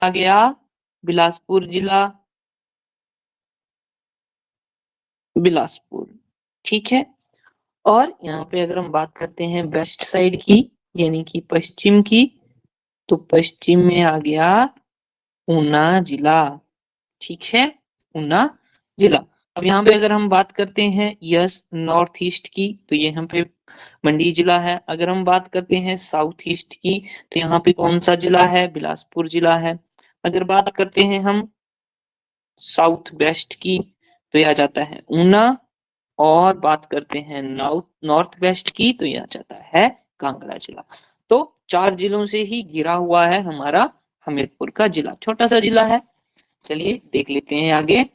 आ गया बिलासपुर जिला, बिलासपुर। ठीक है। और यहाँ पे अगर हम बात करते हैं वेस्ट साइड की, यानी कि पश्चिम की, तो पश्चिम में आ गया ऊना जिला। ठीक है, ऊना जिला। अब यहाँ पे अगर हम बात करते हैं यस नॉर्थ ईस्ट की, तो ये यहाँ पे मंडी जिला है। अगर हम बात करते हैं साउथ ईस्ट की, तो यहाँ पे कौन सा जिला है? बिलासपुर जिला है। अगर बात करते हैं हम साउथ वेस्ट की, तो यह आ जाता है ऊना। और बात करते हैं नॉर्थ वेस्ट की, तो यह आ जाता है कांगड़ा जिला। तो 4 जिलों से ही घिरा हुआ है हमारा हमीरपुर का जिला, छोटा सा जिला है। चलिए देख लेते हैं आगे।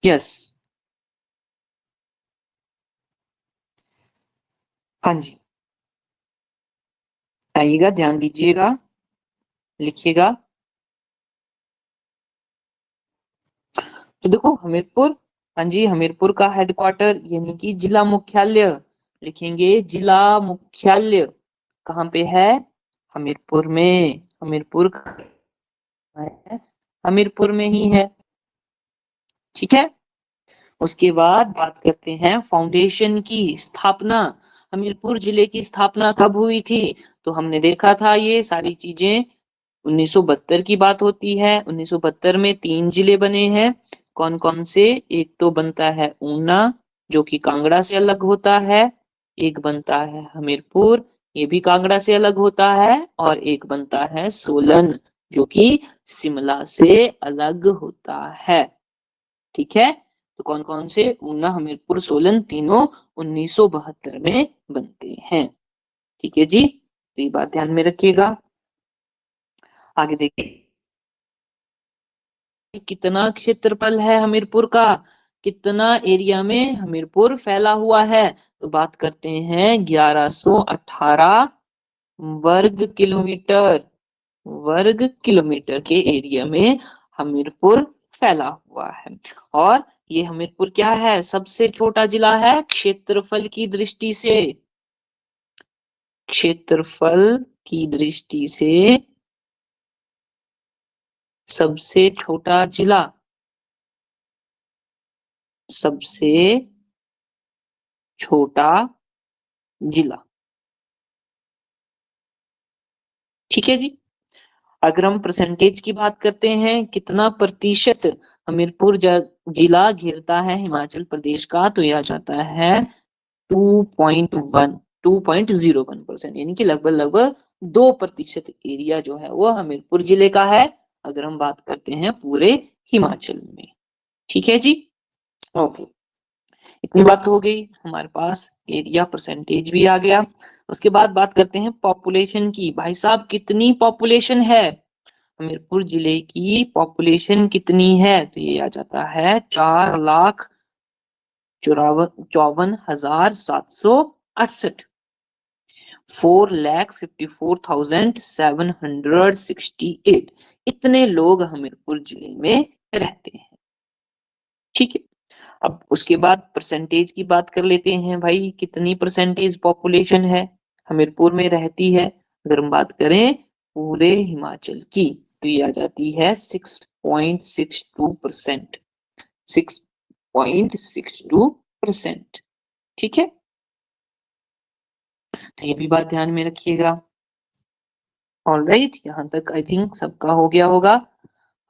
यस, हाँ जी, आइएगा, ध्यान दीजिएगा, लिखिएगा। तो देखो हमीरपुर, हाँ जी, हमीरपुर का हेडक्वार्टर यानी कि जिला मुख्यालय, लिखेंगे जिला मुख्यालय कहाँ पे है? हमीरपुर में। हमीरपुर है, हमीरपुर में ही है। ठीक है। उसके बाद बात करते हैं फाउंडेशन की स्थापना। हमीरपुर जिले की स्थापना कब हुई थी? तो हमने देखा था ये सारी चीजें 1972 की बात होती है। 1972 में 3 जिले बने हैं। कौन कौन से? एक तो बनता है ऊना, जो कि कांगड़ा से अलग होता है। एक बनता है हमीरपुर, ये भी कांगड़ा से अलग होता है। और एक बनता है सोलन, जो कि शिमला से अलग होता है। ठीक है। तो कौन कौन से? ऊना, हमीरपुर, सोलन, तीनों 1972 में बनते हैं। ठीक है जी, तो ये बात ध्यान में रखिएगा। आगे देखिए, कितना क्षेत्रफल है हमीरपुर का, कितना एरिया में हमीरपुर फैला हुआ है? तो बात करते हैं 1118 वर्ग किलोमीटर। वर्ग किलोमीटर के एरिया में हमीरपुर फैला हुआ है। और ये हमीरपुर क्या है? सबसे छोटा जिला है क्षेत्रफल की दृष्टि से। क्षेत्रफल की दृष्टि से सबसे छोटा जिला, सबसे छोटा जिला। ठीक है जी। अगर हम परसेंटेज की बात करते हैं, कितना प्रतिशत हमीरपुर जिला घेरता है हिमाचल प्रदेश का, तो यह आ जाता है 2.1, 2.01%, यानी कि लगभग लगभग 2% एरिया जो है वो हमीरपुर जिले का है, अगर हम बात करते हैं पूरे हिमाचल में। ठीक है जी, ओके। इतनी बात हो गई हमारे पास, एरिया परसेंटेज भी आ गया। उसके बाद बात करते हैं पॉपुलेशन की। भाई साहब कितनी पॉपुलेशन है हमीरपुर जिले की? पॉपुलेशन कितनी है? तो ये आ जाता है 4,54,768, 4,54,768। इतने लोग हमीरपुर जिले में रहते हैं। ठीक है। अब उसके बाद परसेंटेज की बात कर लेते हैं भाई, कितनी परसेंटेज पॉपुलेशन है हमीरपुर में रहती है? अगर हम बात करें पूरे हिमाचल की, तो ये आ जाती है 6.62%। 6.62%। ठीक है, तो ये भी बात ध्यान में रखिएगा। ऑलराइट, यहाँ तक आई थिंक सबका हो गया होगा।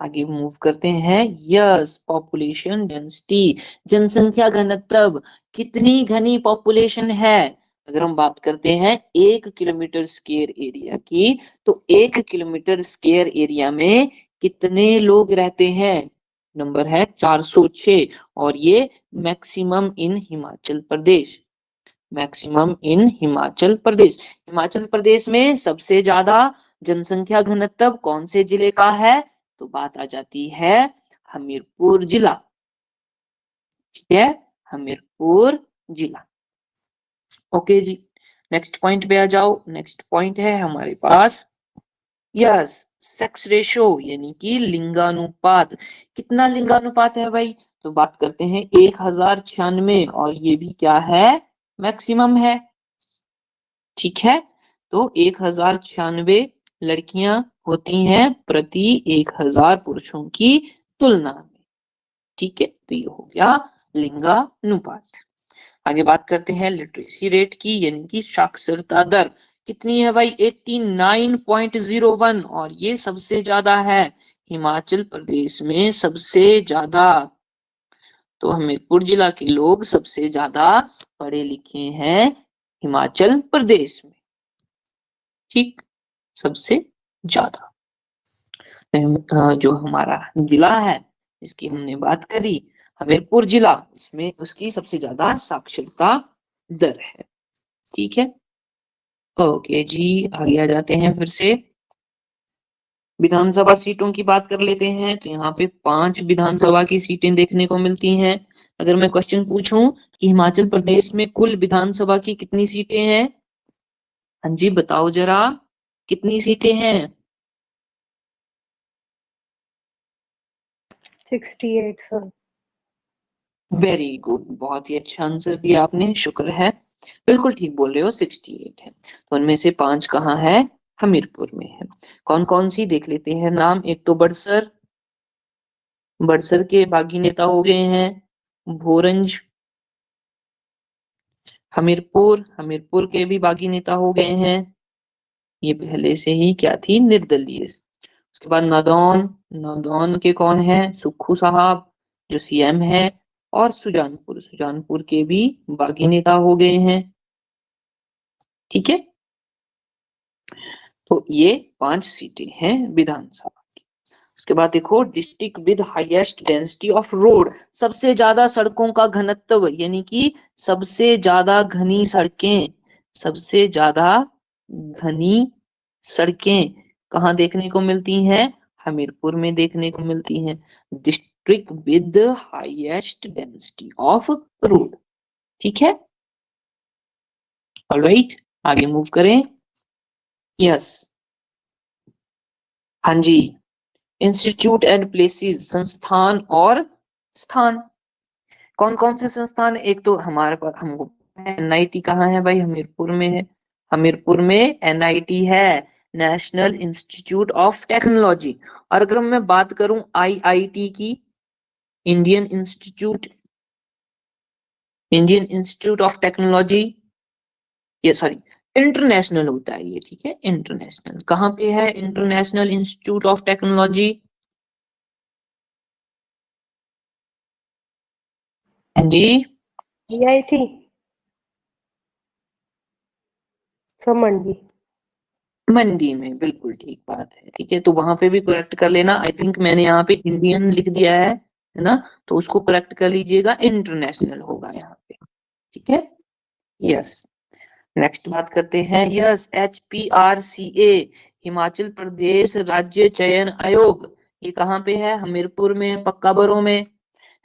आगे मूव करते हैं। यस, पॉपुलेशन डेंसिटी, जनसंख्या घनत्व, कितनी घनी पॉपुलेशन है? अगर हम बात करते हैं 1 किलोमीटर स्क्वायर एरिया की, तो 1 किलोमीटर स्क्वायर एरिया में कितने लोग रहते हैं? नंबर है 406। और ये maximum in Himachal Pradesh, maximum in Himachal Pradesh. Himachal Pradesh में सबसे ज्यादा जनसंख्या घनत्व कौन से जिले का है? तो बात आ जाती है हमीरपुर जिला। ठीक है, हमीरपुर जिला। ओके जी, नेक्स्ट पॉइंट पे आ जाओ। नेक्स्ट पॉइंट है हमारे पास, यस, सेक्स रेशो, यानी कि लिंगानुपात। कितना लिंगानुपात है भाई? तो बात करते हैं 1096, और ये भी क्या है? मैक्सिमम है। ठीक है, तो 1096 लड़कियां होती हैं प्रति 1000 पुरुषों की तुलना में। ठीक है, तो ये हो गया लिंगानुपात। आगे बात करते हैं लिटरेसी रेट की, यानी कि साक्षरता दर कितनी है भाई, 89.01, और ये सबसे ज्यादा है हिमाचल प्रदेश में, सबसे ज्यादा। तो हमीरपुर जिला के लोग सबसे ज्यादा पढ़े लिखे हैं हिमाचल प्रदेश में। ठीक, सबसे ज्यादा। जो हमारा जिला है जिसकी हमने बात करी, हमीरपुर जिला, उसमें उसकी सबसे ज्यादा साक्षरता दर है। ठीक है, ओके जी, आगे आ जाते हैं फिर से। विधानसभा सीटों की बात कर लेते हैं, तो यहाँ पे 5 विधानसभा की सीटें देखने को मिलती हैं। अगर मैं क्वेश्चन पूछूं कि हिमाचल प्रदेश में कुल विधानसभा की कितनी सीटें हैं, हाँ जी बताओ जरा, कितनी सीटें हैं? 68 सर। वेरी गुड, बहुत ही अच्छा आंसर दिया आपने, शुक्र है, बिल्कुल ठीक बोल रहे हो, 68 है। तो उनमें से 5 कहाँ है, हमीरपुर में है। कौन कौन सी देख लेते हैं नाम। एक तो बड़सर, बड़सर के बागी नेता हो गए हैं भोरंज। हमीरपुर, हमीरपुर के भी बागी नेता हो गए हैं, ये पहले से ही क्या थी, निर्दलीय। उसके बाद नादौन, नादौन के कौन है, सुक्खू साहब जो सीएम है। और सुजानपुर, सुजानपुर के भी बागी नेता हो गए हैं। ठीक है, तो ये 5 सीटें हैं विधानसभा की। उसके बाद देखो district with highest density of road, सबसे ज्यादा सड़कों का घनत्व, यानी कि सबसे ज्यादा घनी सड़कें, सबसे ज्यादा घनी सड़कें कहाँ देखने को मिलती हैं, हमीरपुर में देखने को मिलती हैं। District with highest density of road. ठीक है, ऑलराइट, आगे मूव करें। यस, हाँ जी, इंस्टीट्यूट एंड प्लेसेस, संस्थान और स्थान। कौन कौन से संस्थान, एक तो हमारे पास हमको एनआईटी कहाँ है भाई, हमीरपुर में है। हमीरपुर में एनआईटी है, नेशनल इंस्टीट्यूट ऑफ टेक्नोलॉजी। और अगर मैं बात करूं आईआईटी की, Indian institute, Indian institute of technology, ये सॉरी इंटरनेशनल होता है ये, ठीक है, इंटरनेशनल कहाँ पे है, इंटरनेशनल इंस्टीट्यूट ऑफ टेक्नोलॉजी, हाँ जी, IIT सब मंडी। मंडी में, बिल्कुल ठीक बात है। ठीक है, तो वहां पे भी करेक्ट कर लेना, आई थिंक मैंने यहाँ पे इंडियन लिख दिया है ना, तो उसको करेक्ट कर लीजिएगा, इंटरनेशनल होगा यहाँ पे। ठीक है, यस। नेक्स्ट बात करते हैं, यस, HPRCA, हिमाचल प्रदेश राज्य चयन आयोग, ये कहाँ पे है, हमीरपुर में, पक्का बरों में,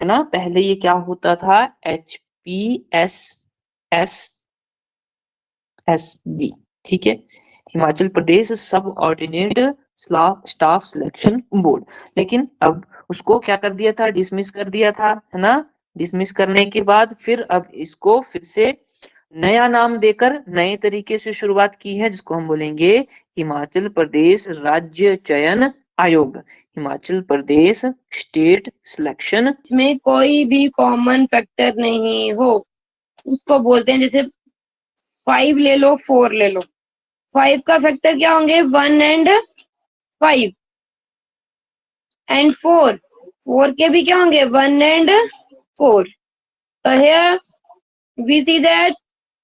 है ना। पहले ये क्या होता था, HPSSB, ठीक है, हिमाचल प्रदेश सब ऑर्डिनेट स्टाफ सिलेक्शन बोर्ड। लेकिन अब उसको क्या कर दिया था, डिसमिस कर दिया था, है ना। डिसमिस करने के बाद फिर अब इसको फिर से नया नाम देकर नए तरीके से शुरुआत की है, जिसको हम बोलेंगे हिमाचल प्रदेश राज्य चयन आयोग, हिमाचल प्रदेश स्टेट सिलेक्शन। इसमें कोई भी कॉमन फैक्टर नहीं हो उसको बोलते हैं, जैसे 5 ले लो, 4 ले लो, 5 का फैक्टर क्या होंगे, 1 एंड 5, एंड 4 के भी क्या होंगे, 1 and 4। So here we see that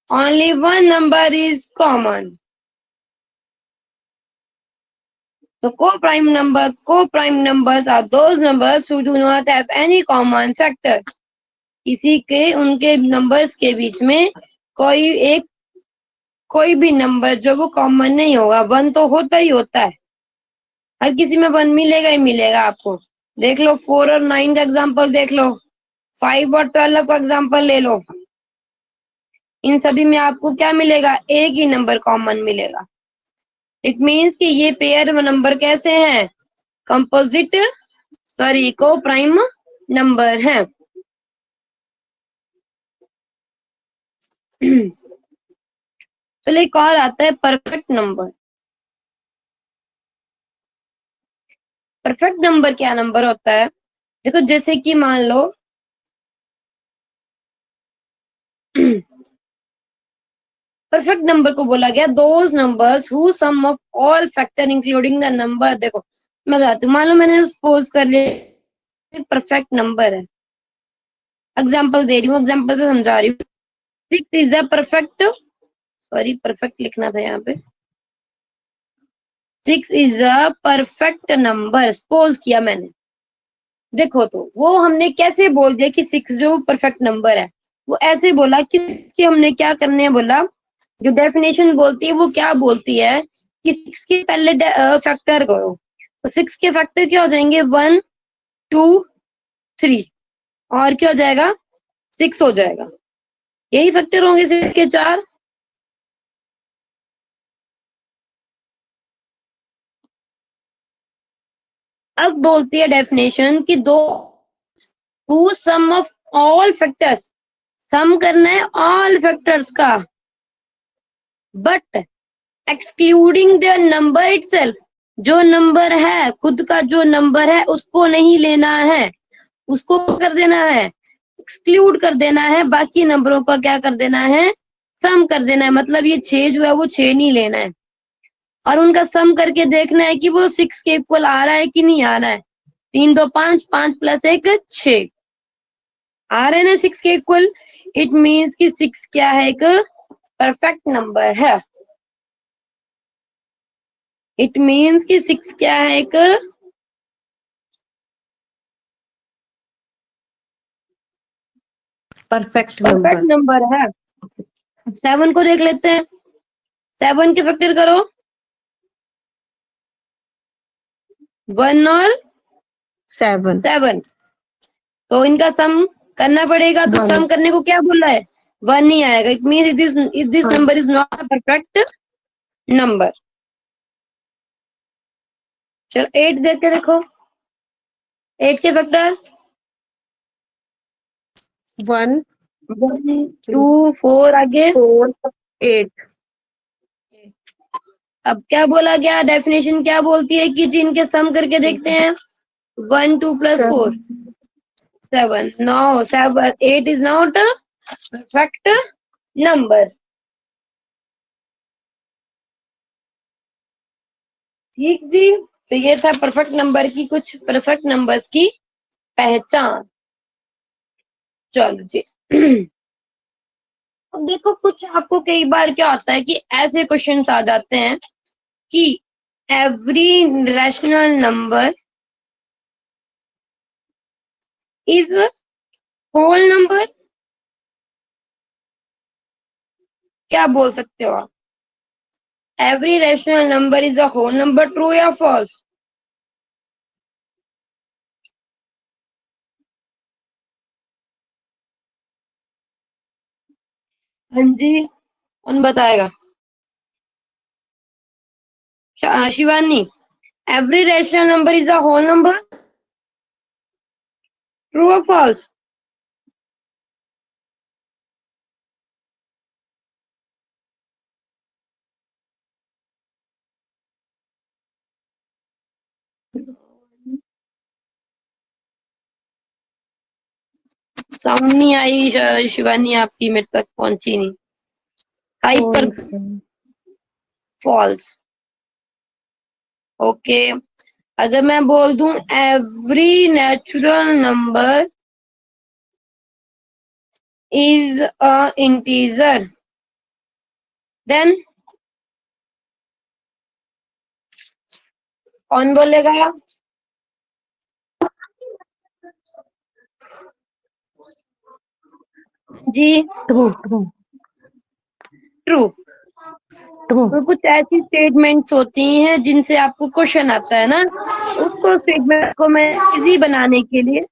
only one number is common. So co-prime numbers are those numbers who do not have any common factor. किसी के उनके नंबर्स के बीच में कोई भी नंबर जो वो कॉमन नहीं होगा। 1 तो होता ही होता है, हर किसी में 1 मिलेगा ही मिलेगा आपको। देख लो 4 और 9 का एग्जांपल देख लो, 5 और 12 का एग्जांपल ले लो, इन सभी में आपको क्या मिलेगा, एक ही नंबर कॉमन मिलेगा। इट मीन्स कि ये पेयर नंबर कैसे हैं, कंपोजिट सॉरी को प्राइम नंबर है। चलिए एक और आता है परफेक्ट नंबर। परफेक्ट नंबर क्या नंबर होता है? देखो जैसे कि मान लो परफेक्ट नंबर को बोला गया those numbers who sum of all factor including the number. देखो मैं बताती हूँ, मान लो मैंने सपोज कर लिया परफेक्ट नंबर है, एग्जाम्पल दे रही हूँ, एग्जाम्पल से समझा रही हूँ। 6 is the perfect, sorry perfect लिखना था यहाँ पे, 6 is a perfect number suppose किया मैंने। देखो तो वो हमने कैसे बोल दिया कि 6 जो परफेक्ट नंबर है, वो ऐसे बोला कि हमने क्या करने है बोला, जो डेफिनेशन बोलती है वो क्या बोलती है कि 6 के पहले फैक्टर करो, तो 6 के फैक्टर क्या हो जाएंगे 1 2 3 और क्या हो जाएगा 6 हो जाएगा, यही फैक्टर होंगे 6 के 4। अब बोलती है डेफिनेशन कि दो हु sum of all factors, sum करना है ऑल फैक्टर्स का, but excluding the number itself, जो नंबर है खुद का जो नंबर है उसको नहीं लेना है, उसको कर देना है एक्सक्लूड कर देना है, बाकी नंबरों का क्या कर देना है सम कर देना है। मतलब ये 6 जो है वो 6 नहीं लेना है और उनका सम करके देखना है कि वो 6 के इक्वल आ रहा है कि नहीं आ रहा है। 3 2 5, 5 + 1 6 आ रहे हैं ना 6 के इक्वल, इट मीन्स कि 6 क्या है एक परफेक्ट नंबर है। इट मीन्स कि 6 क्या है एक परफेक्ट परफेक्ट नंबर। नंबर है। 7 को देख लेते हैं, 7 के फैक्टर करो 1 और 7 7, तो इनका सम करना पड़ेगा, तो 1 सम करने को क्या बोला है 1 नहीं आएगा, इट मीन्स दिस हाँ। Number is not a perfect number. चलो 8 देख के देखो, 8 के फैक्टर 1 1 2 4 आगे 4 8। अब क्या बोला गया, डेफिनेशन क्या बोलती है कि जिनके सम करके देखते हैं 1 2 + 4 7, no 7 8 is not a perfect number. ठीक जी, तो ये था परफेक्ट नंबर की कुछ परफेक्ट नंबर्स की पहचान। चलो जी अब देखो कुछ आपको कई बार क्या होता है कि ऐसे क्वेश्चंस आ जाते हैं कि every rational number is whole number, क्या बोल सकते हो आप, every rational number is a whole number, true या फॉल्स? हाँ जी कौन बताएगा? Shivani, every rational number is a whole number, true और फॉल्स? साउंड नहीं आई शिवानी आपकी मेरे तक पहुंची नहीं। Hyper false. ओके अगर मैं बोल दूं every natural number is a integer, then कौन बोलेगा? जी ट्रू ट्रू ट्रू। ट्रू। तो कुछ ऐसी स्टेटमेंट्स होती हैं जिनसे आपको क्वेश्चन आता है ना, उसको स्टेटमेंट को मैं इजी बनाने के लिए,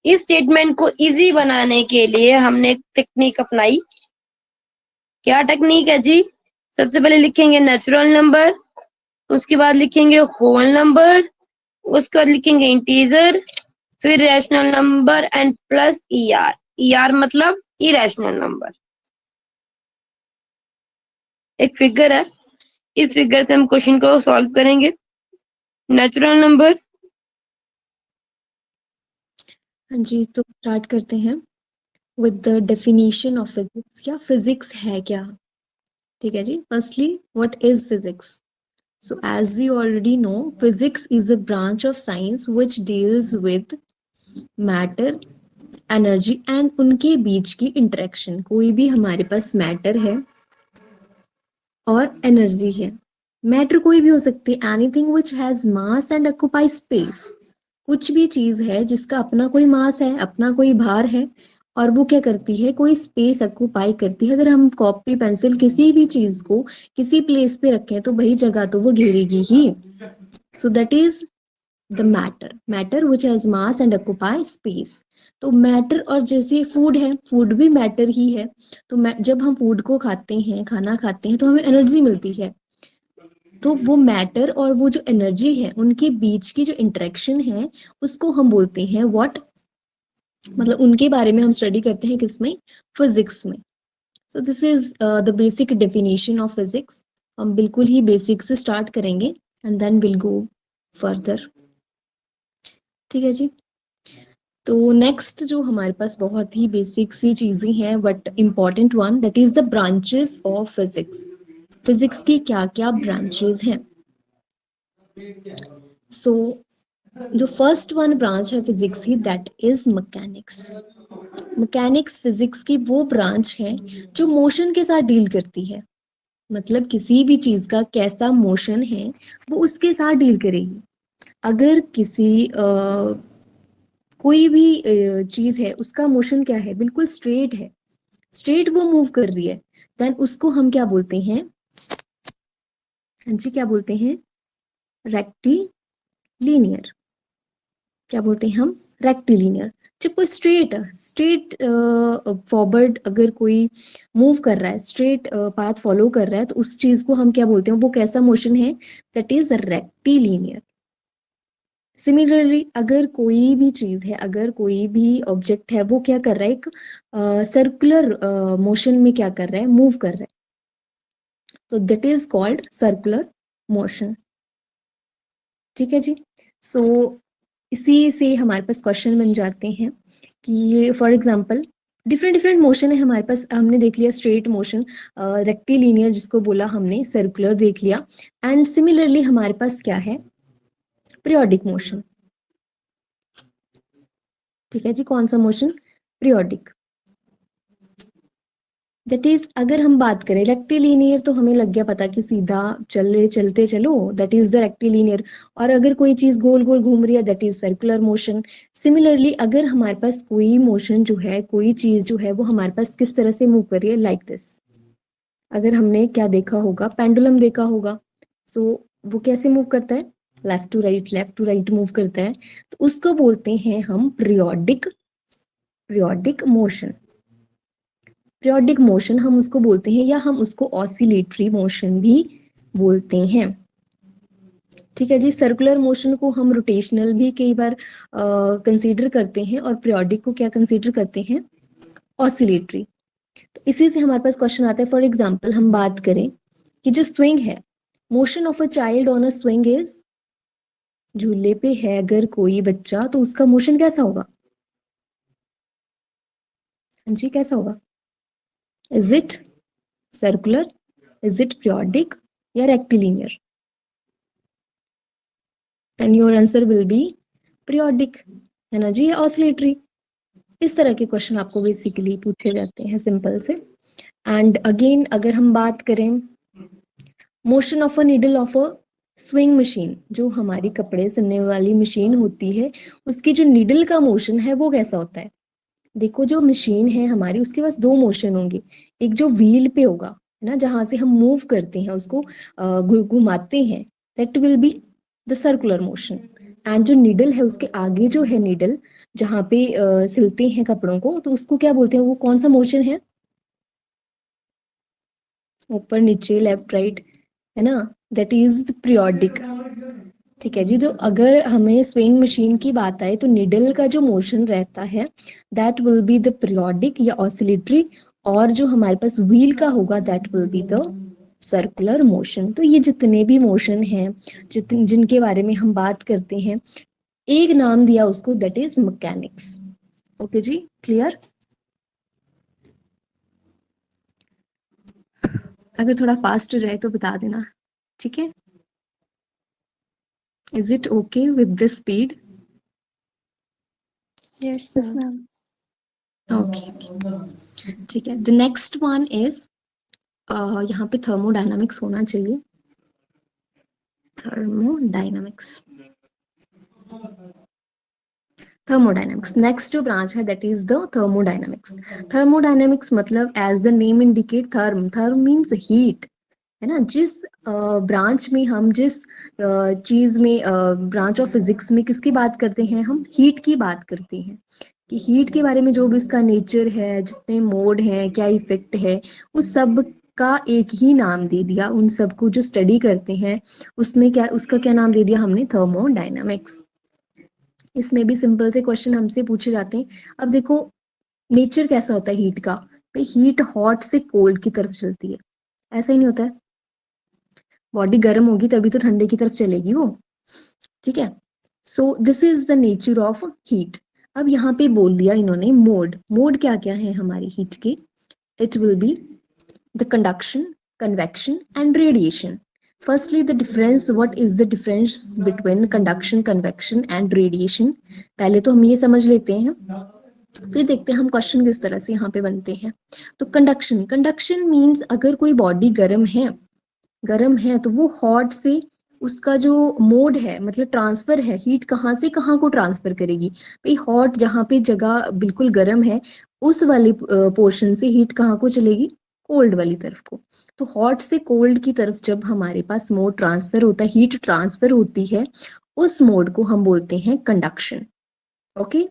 इस स्टेटमेंट को इजी बनाने के लिए हमने एक टेक्निक अपनाई। क्या टेक्निक है जी? सबसे पहले लिखेंगे नेचुरल नंबर, उसके बाद लिखेंगे होल नंबर, उसके बाद लिखेंगे इंटीजर, फिर rational number and plus ER। ER मतलब इरेशनल नंबर। एक फिगर है, इस फिगर से हम क्वेश्चन को सॉल्व करेंगे। Natural number. हाँ जी, तो स्टार्ट करते हैं with the definition of physics, या फिजिक्स है क्या। ठीक है जी। Firstly, what is physics? So as we already know, physics is a branch of science which deals with matter, energy and उनके बीच की interaction। कोई भी हमारे पास matter है और energy है। matter कोई भी हो सकती है, anything which has mass and occupies space। कुछ भी चीज है जिसका अपना कोई मास है, अपना कोई भार है, और वो क्या करती है, कोई स्पेस ऑक्यूपाई करती है। अगर हम कॉपी पेंसिल किसी भी चीज को किसी प्लेस पे रखें तो वही जगह तो वो घेरेगी ही। So that is the matter which has mass and occupy space. तो मैटर, और जैसे फूड है, फूड भी मैटर ही है। तो जब हम फूड को खाते हैं, खाना खाते हैं, तो हमें एनर्जी मिलती है। तो वो मैटर और वो जो एनर्जी है, उनके बीच की जो इंटरेक्शन है, उसको हम बोलते हैं व्हाट, मतलब उनके बारे में हम स्टडी करते हैं किसमें, फिजिक्स में। So this is the basic definition of physics. हम बिल्कुल ही बेसिक से स्टार्ट करेंगे and then will go further. ठीक है जी। तो नेक्स्ट जो हमारे पास बहुत ही बेसिक सी चीजें हैं, but important one, that is the branches of physics. Physics की क्या क्या ब्रांचेस हैं? सो जो फर्स्ट वन ब्रांच है फिजिक्स की, that is mechanics. Mechanics physics की वो ब्रांच है जो मोशन के साथ डील करती है। मतलब किसी भी चीज का कैसा मोशन है वो उसके साथ डील करेगी। अगर किसी कोई भी चीज है, उसका मोशन क्या है, बिल्कुल स्ट्रेट है, स्ट्रेट वो मूव कर रही है, देन उसको हम क्या बोलते हैं? हाँ जी, क्या बोलते हैं? रेक्टिलीनियर। क्या बोलते हैं हम? रेक्टिलीनियर। जब कोई स्ट्रेट फॉरवर्ड अगर कोई मूव कर रहा है, स्ट्रेट पाथ फॉलो कर रहा है, तो उस चीज को हम क्या बोलते हैं, वो कैसा मोशन है? That is rectilinear. सिमिलरली, अगर कोई भी चीज है, अगर कोई भी ऑब्जेक्ट है, वो क्या कर रहा है, एक सर्कुलर मोशन में क्या कर रहा है, मूव कर रहा है, तो that is called circular motion. ठीक है जी। सो इसी से हमारे पास क्वेश्चन बन जाते हैं कि for example different different motion है हमारे पास। हमने देख लिया स्ट्रेट मोशन, रेक्टिलिनियर जिसको बोला हमने, सर्कुलर देख लिया, एंड सिमिलरली हमारे पास क्या है? Periodic motion. ठीक है जी। कौन सा मोशन? पीरियोडिक। दैट इज, अगर हम बात करें रेक्टिलिनियर, तो हमें लग गया पता कि सीधा चलते चलो, दैट इज द रेक्टिलिनियर। और अगर कोई चीज गोल गोल घूम रही है, that is circular motion. Similarly, अगर हमारे पास कोई मोशन जो है, कोई चीज जो है, वो हमारे पास किस तरह से मूव कर रही है, लाइक दिस। अगर हमने क्या देखा होगा, पेंडुलम देखा होगा। सो वो कैसे मूव करता है? Left to right, left to right move करता है। तो उसको बोलते हैं हम पीरियोडिक मोशन। पीरियोडिक मोशन हम उसको बोलते हैं, या हम उसको ऑसिलेटरी मोशन भी बोलते हैं। ठीक है जी। सर्कुलर मोशन को हम रोटेशनल भी कई बार कंसीडर करते हैं, और पीरियोडिक को क्या कंसीडर करते हैं? ऑसिलेटरी। तो इसी से हमारे पास क्वेश्चन आता है। फॉर एग्जांपल हम बात करें कि जो स्विंग है, motion of a child on a swing is, झूले पे है अगर कोई बच्चा, तो उसका मोशन कैसा होगा? हाँ जी, कैसा होगा? Is it circular, is it periodic, या rectilinear? Then your answer will be periodic, है ना जी, या ऑसिलेटरी। इस तरह के क्वेश्चन आपको बेसिकली पूछे जाते हैं, सिंपल से। एंड अगेन अगर हम बात करें motion of a needle of a swing machine, जो हमारी कपड़े सिलने वाली मशीन होती है, उसकी जो नीडल का मोशन है वो कैसा होता है? देखो, जो मशीन है हमारी, उसके पास दो मोशन होंगे। एक जो व्हील पे होगा, है ना, जहां से हम मूव करते हैं, उसको घुमाते हैं, that will be the circular motion. And जो नीडल है, उसके आगे जो है नीडल, जहां पे सिलते हैं कपड़ों को, तो उसको क्या बोलते हैं, वो कौन सा मोशन है? ऊपर नीचे, लेफ्ट राइट, है ना, दैट इज पीरियोडिक। ठीक है जी। तो अगर हमें स्विंग मशीन की बात आए, तो निडल का जो मोशन रहता है, that will be the periodic या ऑसिलेटरी, और जो हमारे पास व्हील का होगा, that will be the circular motion. तो ये जितने भी मोशन हैं, जिनके बारे में हम बात करते हैं, एक नाम दिया उसको, दैट इज मैकेनिक्स। ओके जी, क्लियर? अगर थोड़ा फास्ट हो जाए तो बता देना, ठीक है? Is it okay with this speed? Yes, ma'am. Okay, ठीक है। द नेक्स्ट वन इज, यहाँ पे थर्मोडायनामिक्स होना चाहिए। थर्मोडायनामिक्स, थर्मोडायनामिक्स नेक्स्ट जो ब्रांच है that is the thermodynamics. Thermodynamics मतलब as the name indicate, therm means heat, है ना? जिस ब्रांच में हम, जिस चीज में, ब्रांच ऑफ फिजिक्स में किसकी बात करते हैं हम? हीट की बात करते हैं। कि हीट के बारे में जो भी उसका नेचर है, जितने मोड हैं, क्या इफेक्ट है, उस सब का एक ही नाम दे दिया। उन सबको जो स्टडी करते हैं उसमें क्या, उसका क्या नाम दे दिया हमने? थर्मोडायनामिक्स। इसमें भी सिंपल से क्वेश्चन हमसे पूछे जाते हैं। अब देखो नेचर कैसा होता है हीट का, भाई हीट हॉट से कोल्ड की तरफ चलती है, ऐसा ही नहीं होता है? बॉडी गर्म होगी तभी तो ठंडे की तरफ चलेगी वो, ठीक है? सो this is the nature of heat. अब यहाँ पे बोल दिया इन्होंने मोड। मोड क्या क्या है हमारी हीट के? It will be the conduction, convection and radiation. Firstly, the difference, what is the difference between conduction, convection and radiation? पहले तो हम ये समझ लेते हैं, फिर देखते हैं हम क्वेश्चन किस तरह से यहाँ पे बनते हैं। तो कंडक्शन, कंडक्शन मीन्स अगर कोई बॉडी गर्म है, गर्म है तो वो हॉट से, उसका जो मोड है, मतलब ट्रांसफर है, हीट कहाँ से कहाँ को ट्रांसफर करेगी? भाई हॉट जहाँ पे जगह बिल्कुल गर्म है, उस वाले पोर्शन से हीट कहाँ को चलेगी? कोल्ड वाली तरफ को। तो हॉट से कोल्ड की तरफ जब हमारे पास मोड ट्रांसफर होता है, हीट ट्रांसफर होती है, उस मोड को हम बोलते हैं कंडक्शन। ओके,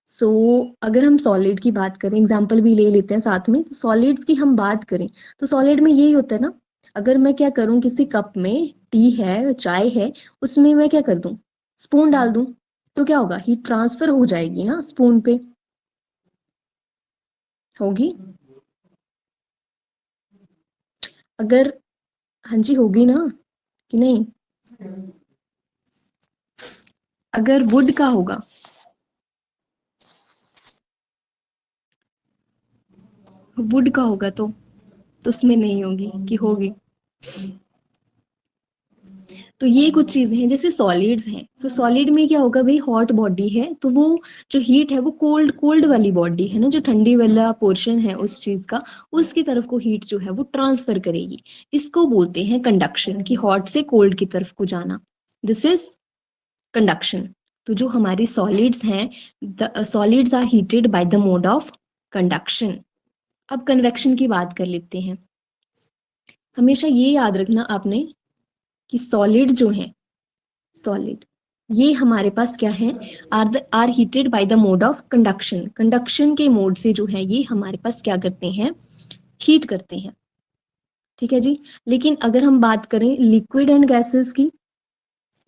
सो अगर हम सॉलिड की बात करें, एग्जाम्पल भी ले लेते हैं साथ में, तो सॉलिड्स की हम बात करें तो सॉलिड में यही होता है ना, अगर मैं क्या करूं, किसी कप में टी है, चाय है, उसमें मैं क्या कर दूं? स्पून डाल दूं, तो क्या होगा? हीट ट्रांसफर हो जाएगी ना स्पून पे, होगी? अगर, हाँ जी होगी ना, कि नहीं? अगर वुड का होगा, वुड का होगा तो उसमें नहीं होगी कि होगी? तो ये कुछ चीजें हैं जैसे सॉलिड्स हैं। तो सॉलिड में क्या होगा भाई, हॉट बॉडी है तो वो जो हीट है वो कोल्ड, कोल्ड वाली बॉडी है ना, जो ठंडी वाला पोर्शन है उस चीज का, उसकी तरफ को हीट जो है वो ट्रांसफर करेगी। इसको बोलते हैं कंडक्शन, कि हॉट से कोल्ड की तरफ को जाना, दिस इज कंडक्शन। तो जो हमारी सॉलिड्स हैं, solids are heated by the mode of conduction. अब कन्वेक्शन की बात कर लेते हैं। हमेशा ये याद रखना आपने कि सॉलिड जो है, सॉलिड ये हमारे पास क्या है, are heated by the mode of conduction. Conduction के मोड से जो है ये हमारे पास क्या करते हैं? हीट करते हैं, ठीक है जी। लेकिन अगर हम बात करें लिक्विड एंड गैसेस की,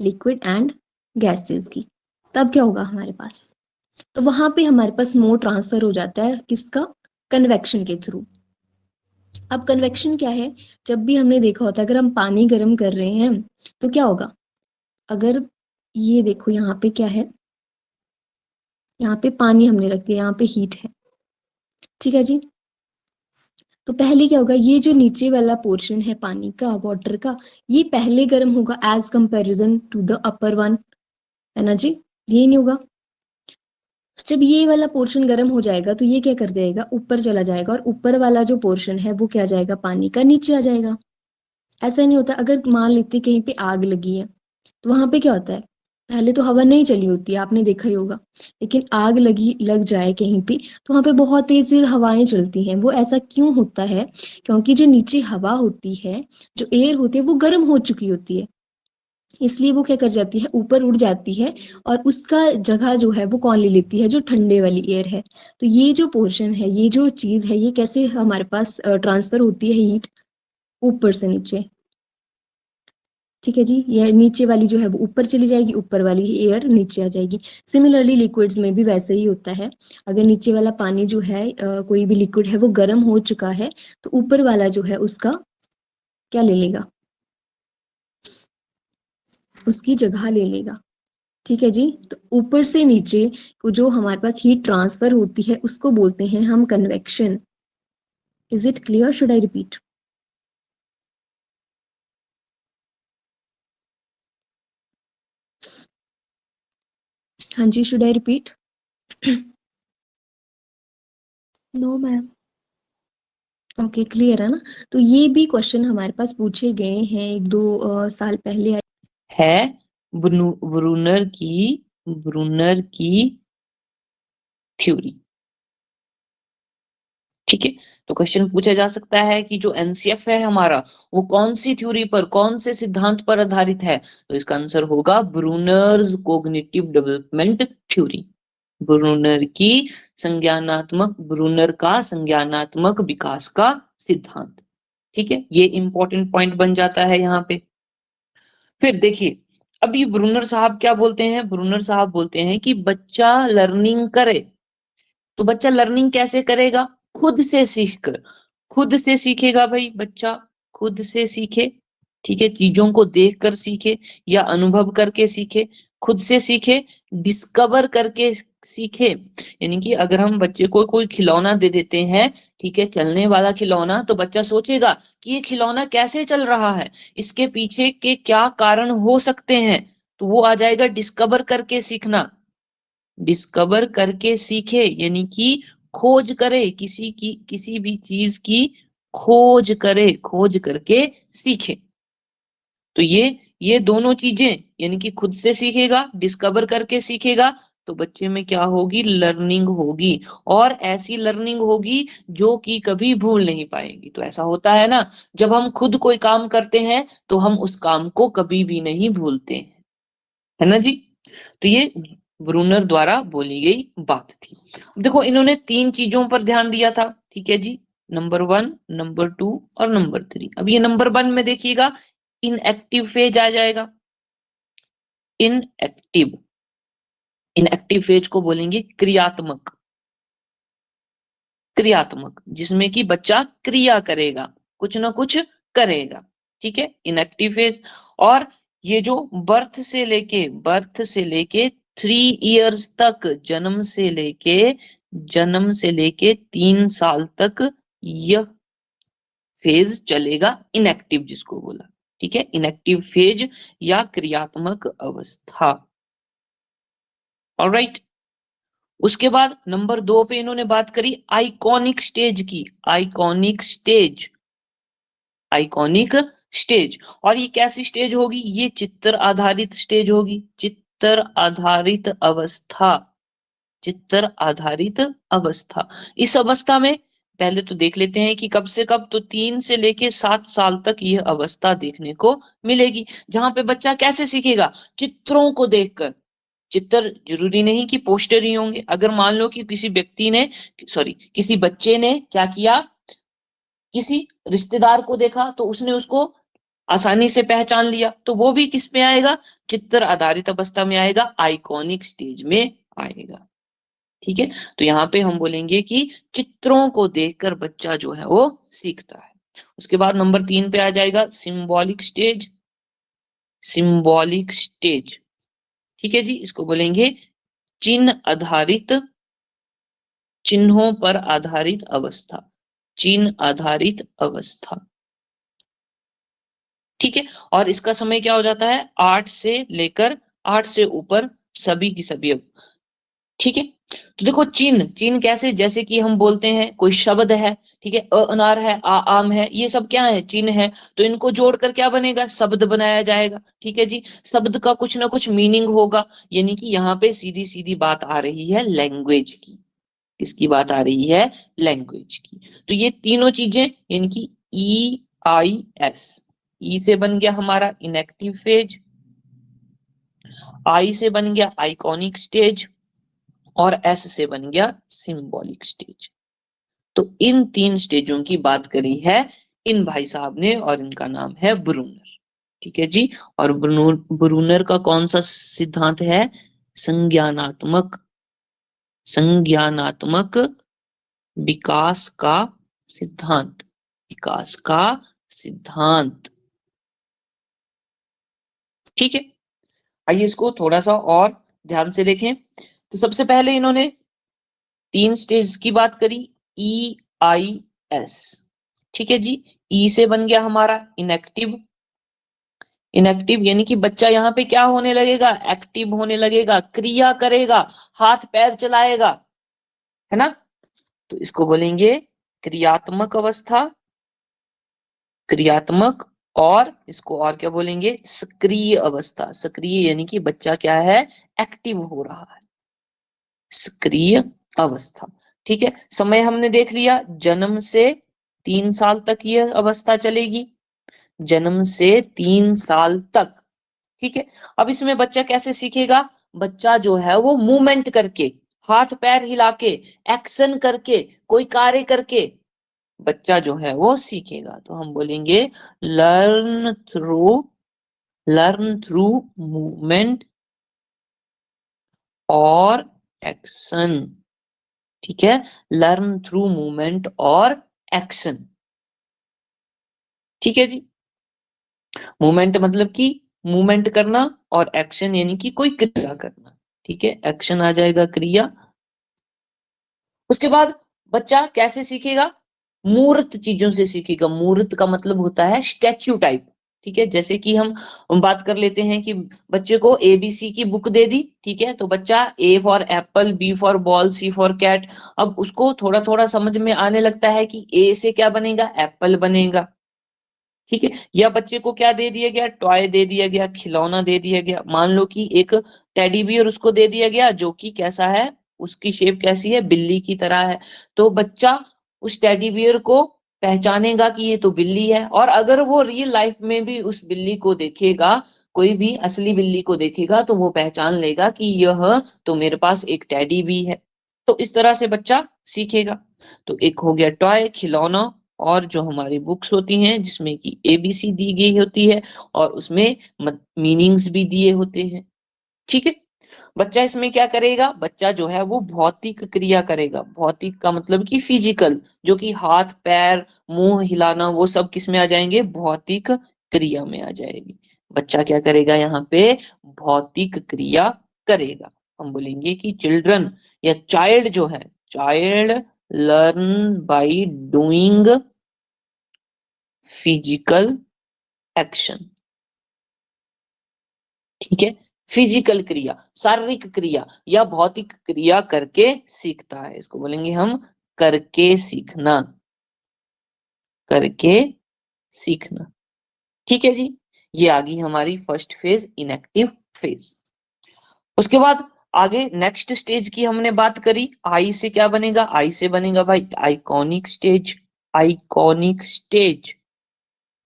लिक्विड एंड गैसेस की, तब क्या होगा हमारे पास? तो वहां पे हमारे पास मोड ट्रांसफर हो जाता है, किसका? कन्वेक्शन के थ्रू। अब कन्वेक्शन क्या है? जब भी हमने देखा होता है, अगर हम पानी गर्म कर रहे हैं तो क्या होगा? अगर ये देखो यहाँ पे क्या है, यहाँ पे पानी हमने रख दिया, यहाँ पे हीट है, ठीक है जी। तो पहले क्या होगा, ये जो नीचे वाला पोर्शन है पानी का, वाटर का, ये पहले गर्म होगा as comparison to the upper one, है ना जी? ये नहीं होगा? जब ये वाला पोर्शन गर्म हो जाएगा तो ये क्या कर जाएगा? ऊपर चला जाएगा, और ऊपर वाला जो पोर्शन है वो क्या जाएगा? पानी का नीचे आ जाएगा। ऐसा नहीं होता? अगर मान लेते कहीं पे आग लगी है तो वहां पे क्या होता है, पहले तो हवा नहीं चली होती है, आपने देखा ही होगा, लेकिन आग लग जाए कहीं पे तो वहां पे बहुत तेज हवाएं चलती हैं। वो ऐसा क्यों होता है? क्योंकि जो नीचे हवा होती है, जो एयर होती है, वो गर्म हो चुकी होती है, इसलिए वो क्या कर जाती है? ऊपर उड़ जाती है, और उसका जगह जो है वो कौन ले लेती है? जो ठंडे वाली एयर है। तो ये जो पोर्शन है, ये जो चीज है, ये कैसे हमारे पास ट्रांसफर होती है हीट? ऊपर से नीचे। ठीक है जी, ये नीचे वाली जो है वो ऊपर चली जाएगी, ऊपर वाली एयर नीचे आ जाएगी। सिमिलरली लिक्विड्स में भी वैसे ही होता है। अगर नीचे वाला पानी जो है कोई भी लिक्विड है वो गर्म हो चुका है तो ऊपर वाला जो है उसका क्या ले लेगा, उसकी जगह ले लेगा। ठीक है जी, तो ऊपर से नीचे को जो हमारे पास हीट ट्रांसफर होती है उसको बोलते हैं हम convection. Is it clear, should I repeat? हाँ जी, should I repeat? No ma'am. Okay, clear है ना? तो ये भी क्वेश्चन हमारे पास पूछे गए हैं 1-2 साल पहले। है ब्रूनर की थ्योरी। ठीक है, तो क्वेश्चन पूछा जा सकता है कि जो एनसीएफ है हमारा वो कौन सी थ्योरी पर, कौन से सिद्धांत पर आधारित है? तो इसका आंसर होगा Bruner's cognitive development theory. Bruner का संज्ञानात्मक विकास का सिद्धांत। ठीक है, ये इंपॉर्टेंट पॉइंट बन जाता है यहाँ पे। फिर देखिए, अभी ब्रूनर साहब क्या बोलते हैं? ब्रूनर साहब बोलते हैं कि बच्चा लर्निंग करे। तो बच्चा लर्निंग कैसे करेगा? खुद से सीखकर। खुद से सीखेगा भाई बच्चा, खुद से सीखे। ठीक है, चीजों को देखकर सीखे या अनुभव करके सीखे, खुद से सीखे, डिस्कवर करके सीखे। यानी कि अगर हम बच्चे को कोई खिलौना दे देते हैं, ठीक है, चलने वाला खिलौना, तो बच्चा सोचेगा कि ये खिलौना कैसे चल रहा है, इसके पीछे के क्या कारण हो सकते हैं। तो वो आ जाएगा डिस्कवर करके सीखना। डिस्कवर करके सीखे यानी कि खोज करे, किसी भी चीज की खोज करे, खोज करके सीखे। तो ये दोनों चीजें, यानी कि खुद से सीखेगा, डिस्कवर करके सीखेगा, तो बच्चे में क्या होगी? लर्निंग होगी। और ऐसी लर्निंग होगी जो कि कभी भूल नहीं पाएंगी। तो ऐसा होता है ना, जब हम खुद कोई काम करते हैं तो हम उस काम को कभी भी नहीं भूलते हैं, है ना जी? तो ये ब्रूनर द्वारा बोली गई बात थी। देखो, इन्होंने 3 चीजों पर ध्यान दिया था। ठीक है जी, नंबर 1, नंबर 2 और नंबर 3। अब ये नंबर 1 में देखिएगा, इनएक्टिव फेज आ जाएगा। इनएक्टिव इनएक्टिव फेज को बोलेंगे क्रियात्मक। क्रियात्मक, जिसमें कि बच्चा क्रिया करेगा, कुछ ना कुछ करेगा। ठीक है, इनएक्टिव फेज। और ये जो बर्थ से लेके 3 इयर्स तक, जन्म से लेके 3 साल तक यह फेज चलेगा, इनएक्टिव जिसको बोला। ठीक है, इनएक्टिव फेज या क्रियात्मक अवस्था। ऑलराइट, उसके बाद नंबर 2 पे इन्होंने बात करी आइकॉनिक स्टेज की। Iconic stage. और ये कैसी स्टेज होगी? ये चित्र आधारित स्टेज होगी। चित्र आधारित अवस्था। इस अवस्था में पहले तो देख लेते हैं कि कब से कब, तो 3 से लेके 7 साल तक यह अवस्था देखने को मिलेगी, जहां पे बच्चा कैसे सीखेगा? चित्रों को देखकर। चित्र जरूरी नहीं कि पोस्टर ही होंगे। अगर मान लो कि किसी बच्चे ने क्या किया, किसी रिश्तेदार को देखा तो उसने उसको आसानी से पहचान लिया, तो वो भी किस में आएगा? चित्र आधारित अवस्था में आएगा, आइकॉनिक स्टेज में आएगा। ठीक है, तो यहाँ पे हम बोलेंगे कि चित्रों को देखकर बच्चा जो है वो सीखता है। उसके बाद नंबर 3 पे आ जाएगा सिंबॉलिक स्टेज। ठीक है जी, इसको बोलेंगे चिन्हों पर आधारित अवस्था। ठीक है, और इसका समय क्या हो जाता है? 8 से ऊपर सभी की सभी। ठीक है, तो देखो, चिन्ह कैसे? जैसे कि हम बोलते हैं कोई शब्द है, ठीक है, अनार है, आम है, ये सब क्या है? चिन्ह है। तो इनको जोड़कर क्या बनेगा? शब्द बनाया जाएगा। ठीक है जी, शब्द का कुछ ना कुछ मीनिंग होगा। यानी कि यहाँ पे सीधी सीधी बात आ रही है लैंग्वेज की। किसकी बात आ रही है? लैंग्वेज की। तो ये तीनों चीजें, यानी कि EIS, ई से बन गया हमारा इनएक्टिव फेज, आई से बन गया आइकॉनिक स्टेज, और एस से बन गया सिंबॉलिक स्टेज। तो इन 3 स्टेजों की बात करी है इन भाई साहब ने, और इनका नाम है ब्रूनर। ठीक है जी। और ब्रूनर का कौन सा सिद्धांत है? संज्ञानात्मक विकास का सिद्धांत। विकास का सिद्धांत। ठीक है, आइए इसको थोड़ा सा और ध्यान से देखें। तो सबसे पहले इन्होंने 3 स्टेज की बात करी, EIS। ठीक है जी। ई से बन गया हमारा इनएक्टिव। इनएक्टिव यानी कि बच्चा यहाँ पे क्या होने लगेगा? एक्टिव होने लगेगा, क्रिया करेगा, हाथ पैर चलाएगा, है ना। तो इसको बोलेंगे क्रियात्मक अवस्था। क्रियात्मक। और इसको और क्या बोलेंगे? सक्रिय अवस्था। सक्रिय यानी कि बच्चा क्या है? एक्टिव हो रहा है। सक्रिय अवस्था। ठीक है, समय हमने देख लिया, जन्म से 3 साल तक यह अवस्था चलेगी। जन्म से 3 साल तक। ठीक है, अब इसमें बच्चा कैसे सीखेगा? बच्चा जो है वो मूवमेंट करके, हाथ पैर हिला के, एक्शन करके, कोई कार्य करके बच्चा जो है वो सीखेगा। तो हम बोलेंगे लर्न थ्रू मूवमेंट और एक्शन। ठीक है, लर्न थ्रू मूवमेंट और एक्शन। ठीक है जी। मूवमेंट मतलब कि मूवमेंट करना, और एक्शन यानी कि कोई क्रिया करना। ठीक है, एक्शन आ जाएगा क्रिया। उसके बाद बच्चा कैसे सीखेगा? मूर्त चीजों से सीखेगा। मूर्त का मतलब होता है स्टैच्यू टाइप। ठीक है, जैसे कि हम बात कर लेते हैं कि बच्चे को ABC की बुक दे दी। ठीक है, तो बच्चा A for apple, B for ball, C for cat. अब उसको थोड़ा थोड़ा समझ में आने लगता है कि A से क्या बनेगा? एप्पल बनेगा। ठीक है, या बच्चे को क्या दे दिया गया? टॉय दे दिया गया, खिलौना दे दिया गया। मान लो कि एक टेडी बियर उसको दे दिया गया, जो कि कैसा है? उसकी शेप कैसी है? बिल्ली की तरह है। तो बच्चा उस टेडी बियर को पहचानेगा कि ये तो बिल्ली है। और अगर वो रियल लाइफ में भी उस बिल्ली को देखेगा, कोई भी असली बिल्ली को देखेगा, तो वो पहचान लेगा कि यह तो मेरे पास एक टेडी भी है। तो इस तरह से बच्चा सीखेगा। तो एक हो गया टॉय, खिलौना, और जो हमारी बुक्स होती हैं जिसमें कि ABC दी गई होती है और उसमें मीनिंग्स भी दिए होते हैं। ठीक है, बच्चा इसमें क्या करेगा? बच्चा जो है वो भौतिक क्रिया करेगा। भौतिक का मतलब कि फिजिकल, जो कि हाथ पैर मुंह हिलाना, वो सब किस में आ जाएंगे? भौतिक क्रिया में आ जाएगी। बच्चा क्या करेगा? यहाँ पे भौतिक क्रिया करेगा। हम बोलेंगे कि चिल्ड्रन या चाइल्ड जो है, child learn by doing physical action. ठीक है, फिजिकल क्रिया, शारीरिक क्रिया या भौतिक क्रिया करके सीखता है। इसको बोलेंगे हम करके सीखना। करके सीखना। ठीक है जी, ये आ गई हमारी फर्स्ट फेज, इनएक्टिव फेज। उसके बाद आगे नेक्स्ट स्टेज की हमने बात करी। आई से क्या बनेगा? आई से बनेगा भाई iconic stage. Iconic stage.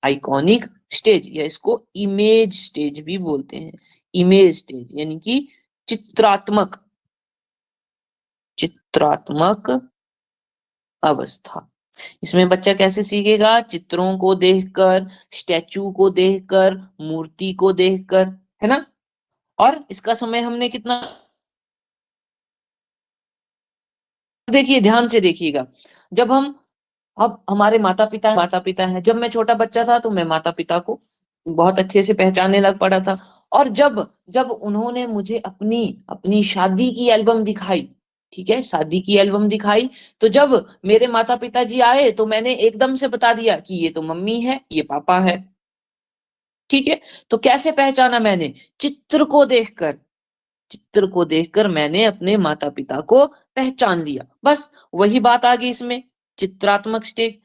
Iconic stage या इसको इमेज स्टेज भी बोलते हैं। इमेज स्टेज यानी कि चित्रात्मक चित्रात्मक अवस्था। इसमें बच्चा कैसे सीखेगा? चित्रों को देखकर, स्टैचू को देखकर, मूर्ति को देखकर, है ना। और इसका समय हमने कितना, देखिए ध्यान से देखिएगा। जब हम, अब हमारे माता पिता हैं, जब मैं छोटा बच्चा था तो मैं माता पिता को बहुत अच्छे से पहचानने लग पड़ा था। और जब जब उन्होंने मुझे अपनी अपनी शादी की एल्बम दिखाई, ठीक है, शादी की एल्बम दिखाई, तो जब मेरे माता पिता जी आए तो मैंने एकदम से बता दिया कि ये तो मम्मी है, ये पापा है। ठीक है, तो कैसे पहचाना मैंने? चित्र को देखकर। चित्र को देखकर मैंने अपने माता पिता को पहचान लिया। बस वही बात आ गई इसमें। चित्रात्मक स्टेज,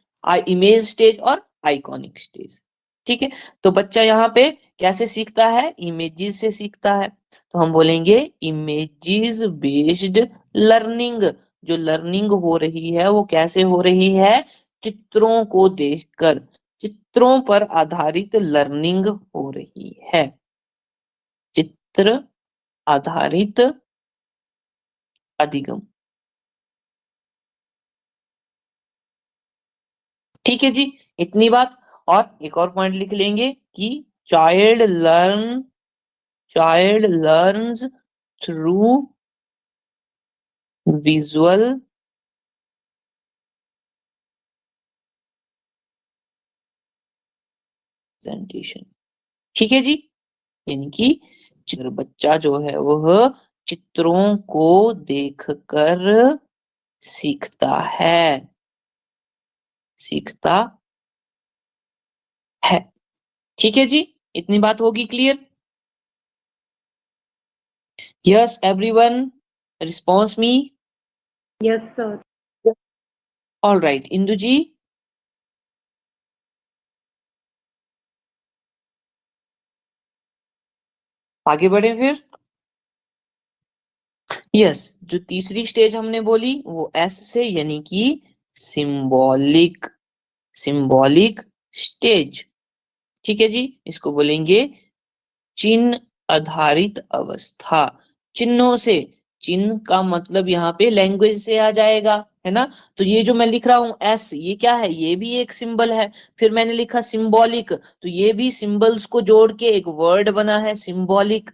इमेज स्टेज और आइकॉनिक स्टेज। ठीक है, तो बच्चा यहाँ पे कैसे सीखता है? इमेजेस से सीखता है। तो हम बोलेंगे इमेजेस बेस्ड लर्निंग। जो लर्निंग हो रही है वो कैसे हो रही है? चित्रों को देखकर। चित्रों पर आधारित लर्निंग हो रही है। चित्र आधारित अधिगम। ठीक है जी, इतनी बात। और एक और पॉइंट लिख लेंगे कि child learns through visual presentation। ठीक है जी, यानी कि बच्चा जो है वह चित्रों को देखकर सीखता है, ठीक है जी, इतनी बात होगी clear? Yes everyone, response me. Yes sir. All right, Indu ji. आगे बढ़े फिर। यस, जो तीसरी स्टेज हमने बोली वो एस से, यानी कि सिंबॉलिक स्टेज। ठीक है जी, इसको बोलेंगे चिन्ह आधारित अवस्था। चिन्हों से, चिन्ह का मतलब यहाँ पे लैंग्वेज से आ जाएगा, है ना। तो ये जो मैं लिख रहा हूं एस, ये क्या है, ये भी एक सिंबल है। फिर मैंने लिखा सिंबॉलिक, तो ये भी सिंबल्स को जोड़ के एक वर्ड बना है सिंबॉलिक,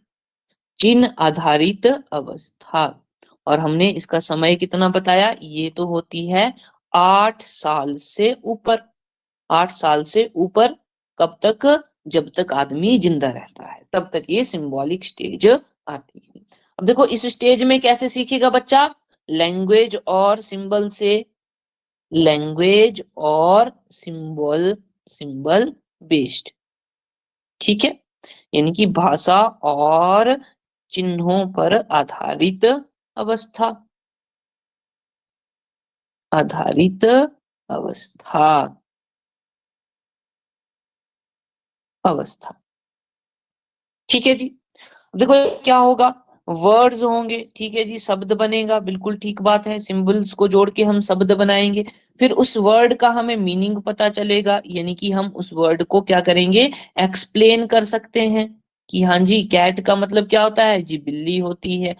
चिन्ह आधारित अवस्था। और हमने इसका समय कितना बताया, ये तो होती है 8 साल से ऊपर। 8 साल से ऊपर कब तक, जब तक आदमी जिंदा रहता है तब तक ये सिंबॉलिक स्टेज आती है। अब देखो इस स्टेज में कैसे सीखेगा बच्चा, लैंग्वेज और सिंबल से, लैंग्वेज और सिंबल बेस्ड। ठीक है, यानी कि भाषा और चिन्हों पर आधारित अवस्था, अवस्था। ठीक है जी, देखो क्या होगा, वर्ड्स होंगे, ठीक है जी, शब्द बनेगा, बिल्कुल ठीक बात है, सिंबल्स को जोड़ के हम शब्द बनाएंगे। फिर उस वर्ड का हमें मीनिंग पता चलेगा, यानी कि हम उस वर्ड को क्या करेंगे, एक्सप्लेन कर सकते हैं कि हाँ जी कैट का मतलब क्या होता है जी, बिल्ली होती है।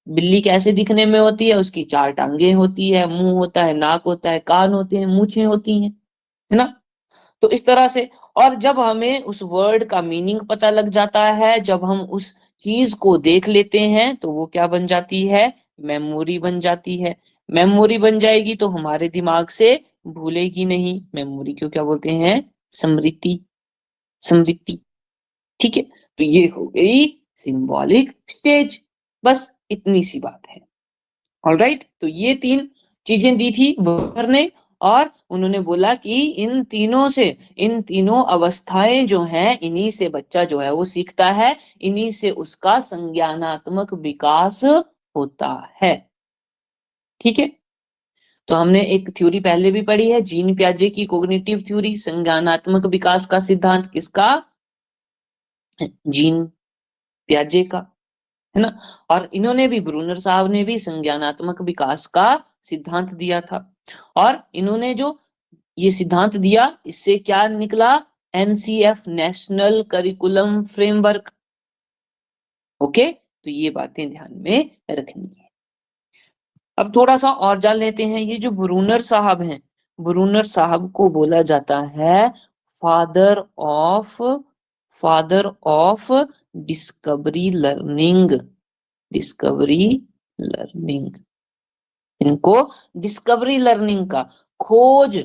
बिल्ली कैसे दिखने में होती है, उसकी 4 टांगे होती है, मुंह होता है, नाक होता है, कान होते हैं, मूछें होती हैं, है ना। तो इस तरह से, और जब हमें उस वर्ड का मीनिंग पता लग जाता है, जब हम उस चीज को देख लेते हैं, तो वो क्या बन जाती है, मेमोरी बन जाती है। मेमोरी बन जाएगी तो हमारे दिमाग से भूलेगी नहीं, मेमोरी को क्या बोलते हैं, स्मृति। ठीक है, तो ये हो गई सिंबॉलिक स्टेज, बस इतनी सी बात है। ऑलराइट, तो ये 3 चीजें दी थी बुकर ने, और उन्होंने बोला कि इन तीनों से, इन तीनों अवस्थाएं जो हैं, इन्हीं से बच्चा जो है वो सीखता है, इन्हीं से उसका संज्ञानात्मक विकास होता है। ठीक है, तो हमने एक थ्योरी पहले भी पढ़ी है, जीन पियाजे की कोग्निटिव थ्योरी, संज्ञानात्मक विकास का सिद्धांत किसका, जीन पियाजे का, है ना। और इन्होंने भी, ब्रूनर साहब ने भी संज्ञानात्मक विकास का सिद्धांत दिया था। और इन्होंने जो ये सिद्धांत दिया, इससे क्या निकला, NCF, national curriculum framework. Okay, तो ये बातें ध्यान में रखनी है। अब थोड़ा सा और जान लेते हैं, ये जो ब्रूनर साहब हैं, ब्रूनर साहब को बोला जाता है फादर ऑफ डिस्कवरी लर्निंग, इनको डिस्कवरी लर्निंग का, खोज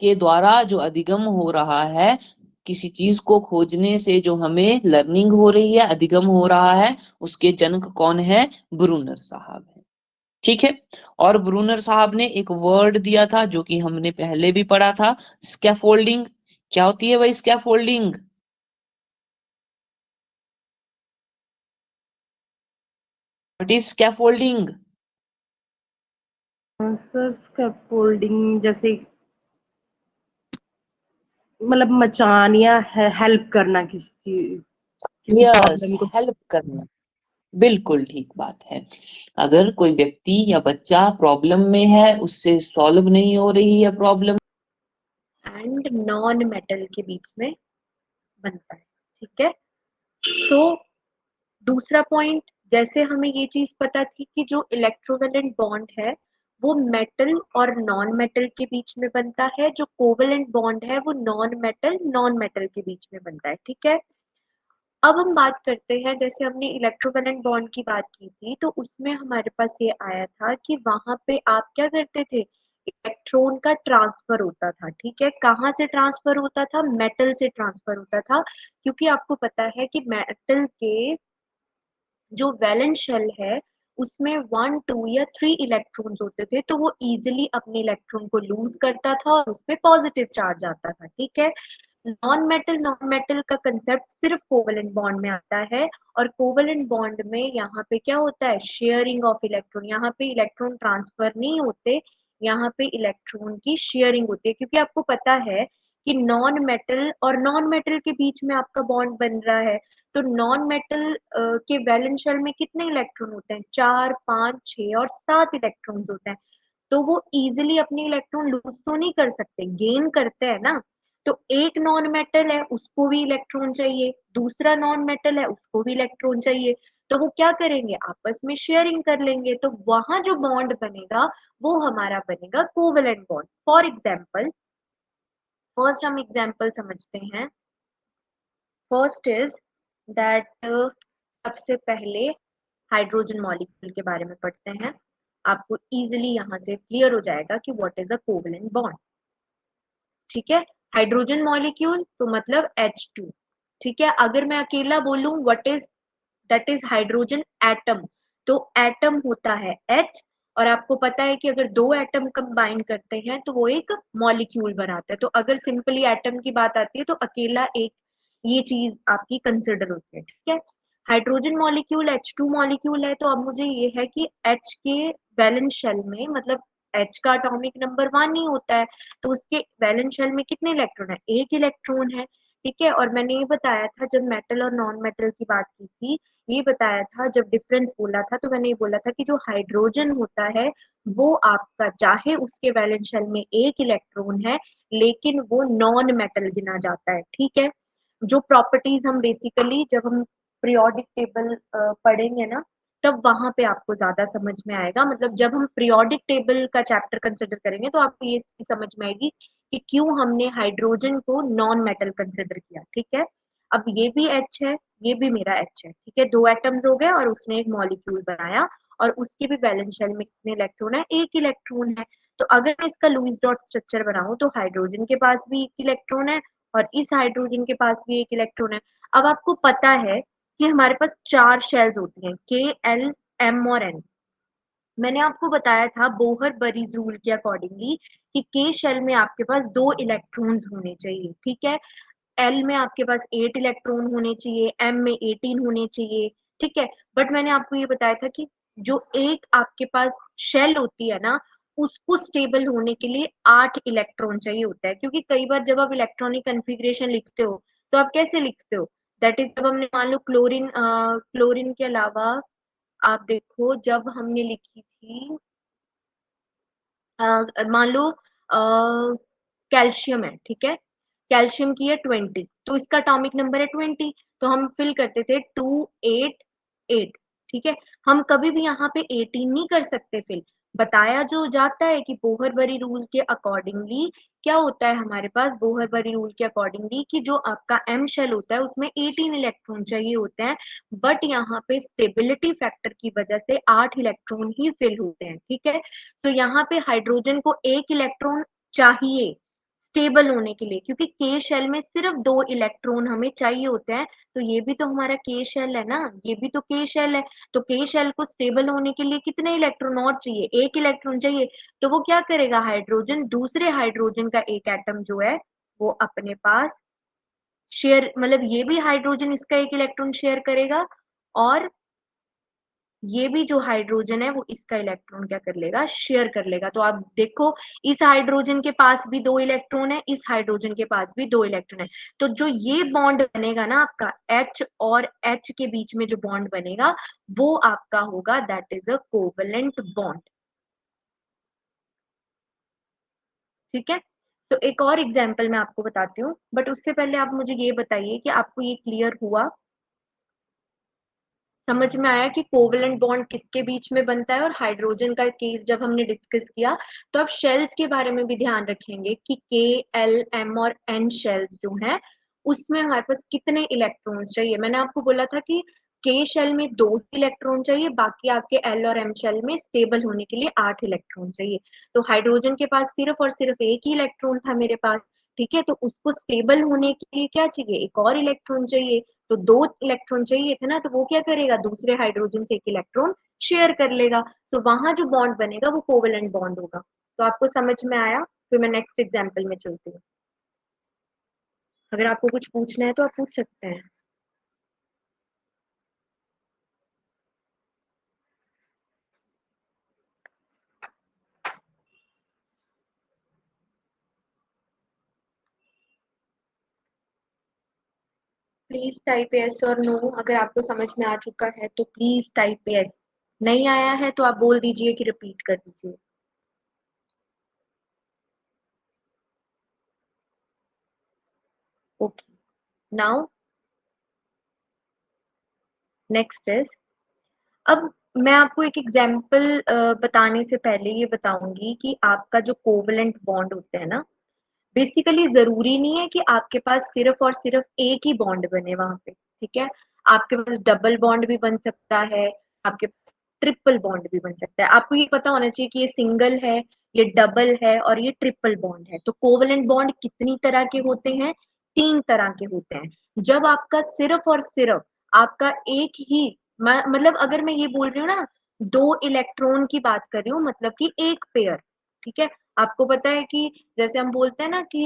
के द्वारा जो अधिगम हो रहा है, किसी चीज को खोजने से जो हमें लर्निंग हो रही है, अधिगम हो रहा है, उसके जनक कौन है, ब्रूनर साहब है। ठीक है, और ब्रूनर साहब ने एक वर्ड दिया था जो कि हमने पहले भी पढ़ा था, स्कैफोल्डिंग। क्या होती है भाई scaffolding, what is scaffolding? Sir scaffolding जैसे मतलब मचान या हेल्प करना किसी यस, प्रॉब्लम को। हेल्प करना, बिल्कुल ठीक बात है। अगर कोई व्यक्ति या बच्चा प्रॉब्लम में है, उससे सॉल्व नहीं हो रही है प्रॉब्लम, एंड नॉन मेटल के बीच में बनता है। ठीक है, तो दूसरा पॉइंट, जैसे हमें ये चीज पता थी कि जो इलेक्ट्रोवेलेंट बॉन्ड है वो मेटल और नॉन मेटल के बीच में बनता है, जो कोवेलेंट बॉन्ड है वो नॉन मेटल के बीच में बनता है, ठीक है। अब हम बात करते हैं, जैसे हमने इलेक्ट्रोवैलेंट बॉन्ड की बात की थी, तो उसमें हमारे पास ये आया था कि वहां पे आप क्या करते थे, इलेक्ट्रॉन का ट्रांसफर होता था, ठीक है। कहाँ से ट्रांसफर होता था, मेटल से ट्रांसफर होता था, क्योंकि आपको पता है कि मेटल के जो वैलेंस शेल है उसमें 1 2 या 3 इलेक्ट्रॉन्स होते थे, तो वो इजीली अपने इलेक्ट्रॉन को लूज करता था और उसपे पॉजिटिव चार्ज आता था, ठीक है। नॉन मेटल का कंसेप्ट सिर्फ कोवेलेंट बॉन्ड में आता है, और कोवेलेंट बॉन्ड में यहाँ पे क्या होता है, शेयरिंग ऑफ इलेक्ट्रॉन, यहाँ पे इलेक्ट्रॉन ट्रांसफर नहीं होते, यहाँ पे इलेक्ट्रॉन की शेयरिंग होती है, क्योंकि आपको पता है कि नॉन मेटल के बीच में आपका बॉन्ड बन रहा है, तो नॉन मेटल के वैलेंस शेल में कितने इलेक्ट्रॉन होते हैं, 4 5 6 और 7 इलेक्ट्रॉन्स होते हैं, तो वो इजीली अपने इलेक्ट्रॉन लूज तो नहीं कर सकते, गेन करते हैं ना। तो एक नॉन मेटल है उसको भी इलेक्ट्रॉन चाहिए, दूसरा नॉन मेटल है उसको भी इलेक्ट्रॉन चाहिए, तो वो क्या करेंगे, आपस में शेयरिंग कर लेंगे, तो वहां जो बॉन्ड बनेगा वो हमारा बनेगा covalent bond. For example, first हम एग्जाम्पल समझते हैं। फर्स्ट इज दैट, सबसे पहले हाइड्रोजन मॉलिक्यूल के बारे में पढ़ते हैं, आपको इजीली यहाँ से क्लियर हो जाएगा कि what is a covalent bond, ठीक है। हाइड्रोजन मॉलिक्यूल तो मतलब H2, ठीक है। अगर मैं अकेला बोलूं what is, that is hydrogen atom, तो एटम होता है H, और आपको पता है कि अगर दो एटम कंबाइन करते हैं तो वो एक मॉलिक्यूल बनाते हैं, तो अगर सिंपली एटम की बात आती है तो अकेला एक ये चीज आपकी कंसिडर होती है, ठीक है। हाइड्रोजन मॉलिक्यूल H2 मॉलिक्यूल है, तो अब मुझे ये है कि H के वैलेंस शेल में, मतलब H का एटॉमिक नंबर 1 ही होता है, तो उसके वैलेंस शेल में कितने इलेक्ट्रॉन है, एक इलेक्ट्रॉन है, ठीक है। और मैंने ये बताया था जब मेटल और नॉन मेटल की बात की थी, ये बताया था जब डिफरेंस बोला था, तो मैंने ये बोला था कि जो हाइड्रोजन होता है वो आपका, चाहे उसके वैलेंस शेल में एक इलेक्ट्रॉन है, लेकिन वो नॉन मेटल गिना जाता है, ठीक है। जो प्रॉपर्टीज हम बेसिकली जब हम पीरियोडिक टेबल पढ़ेंगे ना, तब वहां पे आपको ज्यादा समझ में आएगा, मतलब जब हम पीरियोडिक टेबल का चैप्टर कंसिडर करेंगे तो आपको ये समझ में आएगी कि क्यों हमने हाइड्रोजन को नॉन मेटल कंसिडर किया, ठीक है। अब ये भी H है, ये भी मेरा H है, ठीक है, दो एटम्स हो गए और उसने एक मॉलिक्यूल बनाया, और उसके भी वैलेंस शेल में कितने इलेक्ट्रॉन है, एक इलेक्ट्रॉन है। तो अगर मैं इसका लुईस डॉट स्ट्रक्चर बनाऊं तो हाइड्रोजन के पास भी एक इलेक्ट्रॉन है और इस हाइड्रोजन के पास भी एक इलेक्ट्रॉन है। अब आपको पता है कि हमारे पास 4 शेल्स होती हैं, K L M और N। मैंने आपको बताया था बोहर बरीज रूल के अकॉर्डिंगली कि के शेल में आपके पास 2 इलेक्ट्रॉन्स होने चाहिए, ठीक है। एल में आपके पास 8 इलेक्ट्रॉन होने चाहिए, एम में 18 होने चाहिए, ठीक है। बट मैंने आपको ये बताया था कि जो एक आपके पास शेल होती है ना, उसको स्टेबल होने के लिए 8 इलेक्ट्रॉन चाहिए होता है, क्योंकि कई बार जब आप इलेक्ट्रॉनिक कन्फिग्रेशन लिखते हो तो आप कैसे लिखते हो, दैट इज जब हमने मान लो क्लोरीन के अलावा आप देखो जब हमने लिखी थी, मान लो कैल्शियम है, ठीक है, कैल्शियम की है 20, तो इसका एटॉमिक नंबर है 20, तो हम फिल करते थे 288, ठीक है। हम कभी भी यहाँ पे 18 नहीं कर सकते फिल, बताया जो जाता है कि बोहरबरी रूल के अकॉर्डिंगली क्या होता है, हमारे पास बोहरबरी रूल के अकॉर्डिंगली कि जो आपका एम शेल होता है उसमें 18 इलेक्ट्रॉन चाहिए होते हैं, बट यहाँ पे स्टेबिलिटी फैक्टर की वजह से 8 इलेक्ट्रॉन ही फिल होते हैं, ठीक है। तो यहाँ पे हाइड्रोजन को एक इलेक्ट्रॉन चाहिए स्टेबल होने के लिए, क्योंकि के शेल में सिर्फ 2 इलेक्ट्रॉन हमें चाहिए होते हैं, तो ये भी तो हमारा के शेल है ना, ये भी तो के शेल है, तो के शेल को स्टेबल होने के लिए कितने इलेक्ट्रॉन और चाहिए, एक इलेक्ट्रॉन चाहिए, तो वो क्या करेगा, हाइड्रोजन दूसरे हाइड्रोजन का एक एटम जो है वो अपने पास शेयर, मतलब ये भी हाइड्रोजन इसका एक इलेक्ट्रॉन शेयर करेगा, और ये भी जो हाइड्रोजन है वो इसका इलेक्ट्रॉन क्या कर लेगा, शेयर कर लेगा। तो आप देखो इस हाइड्रोजन के पास भी 2 इलेक्ट्रॉन है, इस हाइड्रोजन के पास भी 2 इलेक्ट्रॉन है, तो जो ये बॉन्ड बनेगा ना आपका H और H के बीच में जो बॉन्ड बनेगा वो आपका होगा, that is a covalent bond, ठीक है। तो एक और एग्जाम्पल मैं आपको बताती हूँ, बट उससे पहले आप मुझे ये बताइए कि आपको ये क्लियर हुआ, समझ में आया कि कोवेलेंट बॉन्ड किसके बीच में बनता है। और हाइड्रोजन का केस जब हमने डिस्कस किया तो अब शेल्स के बारे में भी ध्यान रखेंगे कि के, एल, एम और एन शेल्स जो हैं उसमें हमारे पास कितने इलेक्ट्रॉन्स चाहिए। मैंने आपको बोला था कि के शेल में 2 इलेक्ट्रॉन चाहिए, बाकी आपके एल और एम शेल में स्टेबल होने के लिए 8 इलेक्ट्रॉन चाहिए। तो हाइड्रोजन के पास सिर्फ और सिर्फ एक ही इलेक्ट्रॉन था मेरे पास, ठीक है। तो उसको स्टेबल होने के लिए क्या चाहिए, एक और इलेक्ट्रॉन चाहिए। तो 2 इलेक्ट्रॉन चाहिए थे ना, तो वो क्या करेगा, दूसरे हाइड्रोजन से एक इलेक्ट्रॉन शेयर कर लेगा। तो वहां जो बॉन्ड बनेगा वो कोवेलेंट बॉन्ड होगा। तो आपको समझ में आया। फिर मैं नेक्स्ट एग्जाम्पल में चलती हूँ। अगर आपको कुछ पूछना है तो आप पूछ सकते हैं। प्लीज टाइप यस और नो। अगर आपको समझ में आ चुका है तो प्लीज टाइप यस, नहीं आया है तो आप बोल दीजिए कि रिपीट कर दीजिए। ओके, नाउ नेक्स्ट इज, अब मैं आपको एक एग्जाम्पल बताने से पहले ये बताऊंगी कि आपका जो कोवेलेंट बॉन्ड होते हैं ना, बेसिकली जरूरी नहीं है कि आपके पास सिर्फ और सिर्फ एक ही बॉन्ड बने वहां पे, ठीक है। आपके पास डबल बॉन्ड भी बन सकता है, आपके पास ट्रिपल बॉन्ड भी बन सकता है। आपको ये पता होना चाहिए कि ये सिंगल है, ये डबल है और ये ट्रिपल बॉन्ड है। तो कोवेलेंट बॉन्ड कितनी तरह के होते हैं, 3 तरह के होते हैं। जब आपका सिर्फ और सिर्फ आपका एक ही मतलब अगर मैं ये बोल रही हूँ ना, 2 इलेक्ट्रॉन की बात कर रही हूँ, मतलब कि एक पेयर, ठीक है। आपको पता है कि जैसे हम बोलते हैं ना कि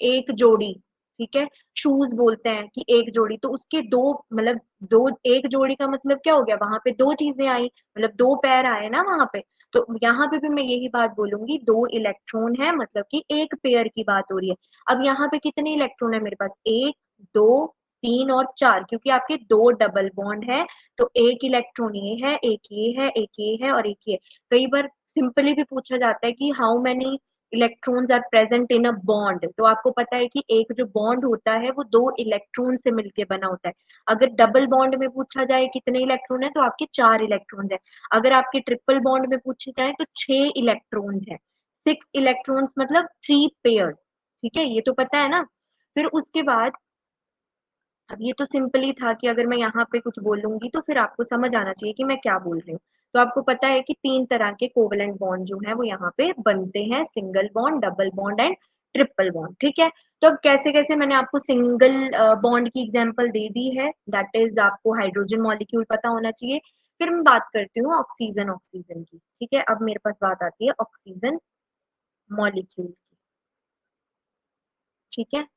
एक जोड़ी, ठीक है, शूज बोलते हैं कि एक जोड़ी, तो उसके दो मतलब दो, एक जोड़ी का मतलब क्या हो गया, वहां पे 2 चीजें आई, मतलब 2 पैर आए ना वहां पे। तो यहाँ पे भी मैं यही बात बोलूंगी, 2 इलेक्ट्रॉन है मतलब कि एक पेयर की बात हो रही है। अब यहाँ पे कितने इलेक्ट्रॉन है मेरे पास, 1, 2, 3 और 4, क्योंकि आपके 2 डबल बॉन्ड है। तो एक इलेक्ट्रॉन ये है, एक ये है, एक ये है और एक ये। कई बार सिंपली भी पूछा जाता है कि how many electrons are present in a bond. तो आपको पता है कि एक जो बॉन्ड होता है वो 2 इलेक्ट्रॉन से मिलके बना होता है। अगर डबल बॉन्ड में पूछा जाए कितने इलेक्ट्रॉन है, तो आपके 4 इलेक्ट्रॉन्स है। अगर आपके ट्रिपल बॉन्ड में पूछे जाए तो 6 इलेक्ट्रॉन्स है। 6 इलेक्ट्रॉन्स मतलब 3 पेयर्स, ठीक है, ये तो पता है ना। फिर उसके बाद, अब ये तो सिंपली था कि अगर मैं यहाँ पे कुछ बोलूंगी तो फिर आपको समझ आना चाहिए कि मैं क्या बोल रही हूँ। तो आपको पता है कि 3 तरह के कोवेलेंट बॉन्ड जो है वो यहाँ पे बनते हैं, single bond, double bond and triple bond, ठीक है। तो अब कैसे कैसे, मैंने आपको सिंगल बॉन्ड की एग्जांपल दे दी है, दैट इज आपको हाइड्रोजन मॉलिक्यूल पता होना चाहिए। फिर मैं बात करती हूँ ऑक्सीजन, ऑक्सीजन की, ठीक है। अब मेरे पास बात आती है ऑक्सीजन मॉलिक्यूल की, ठीक है।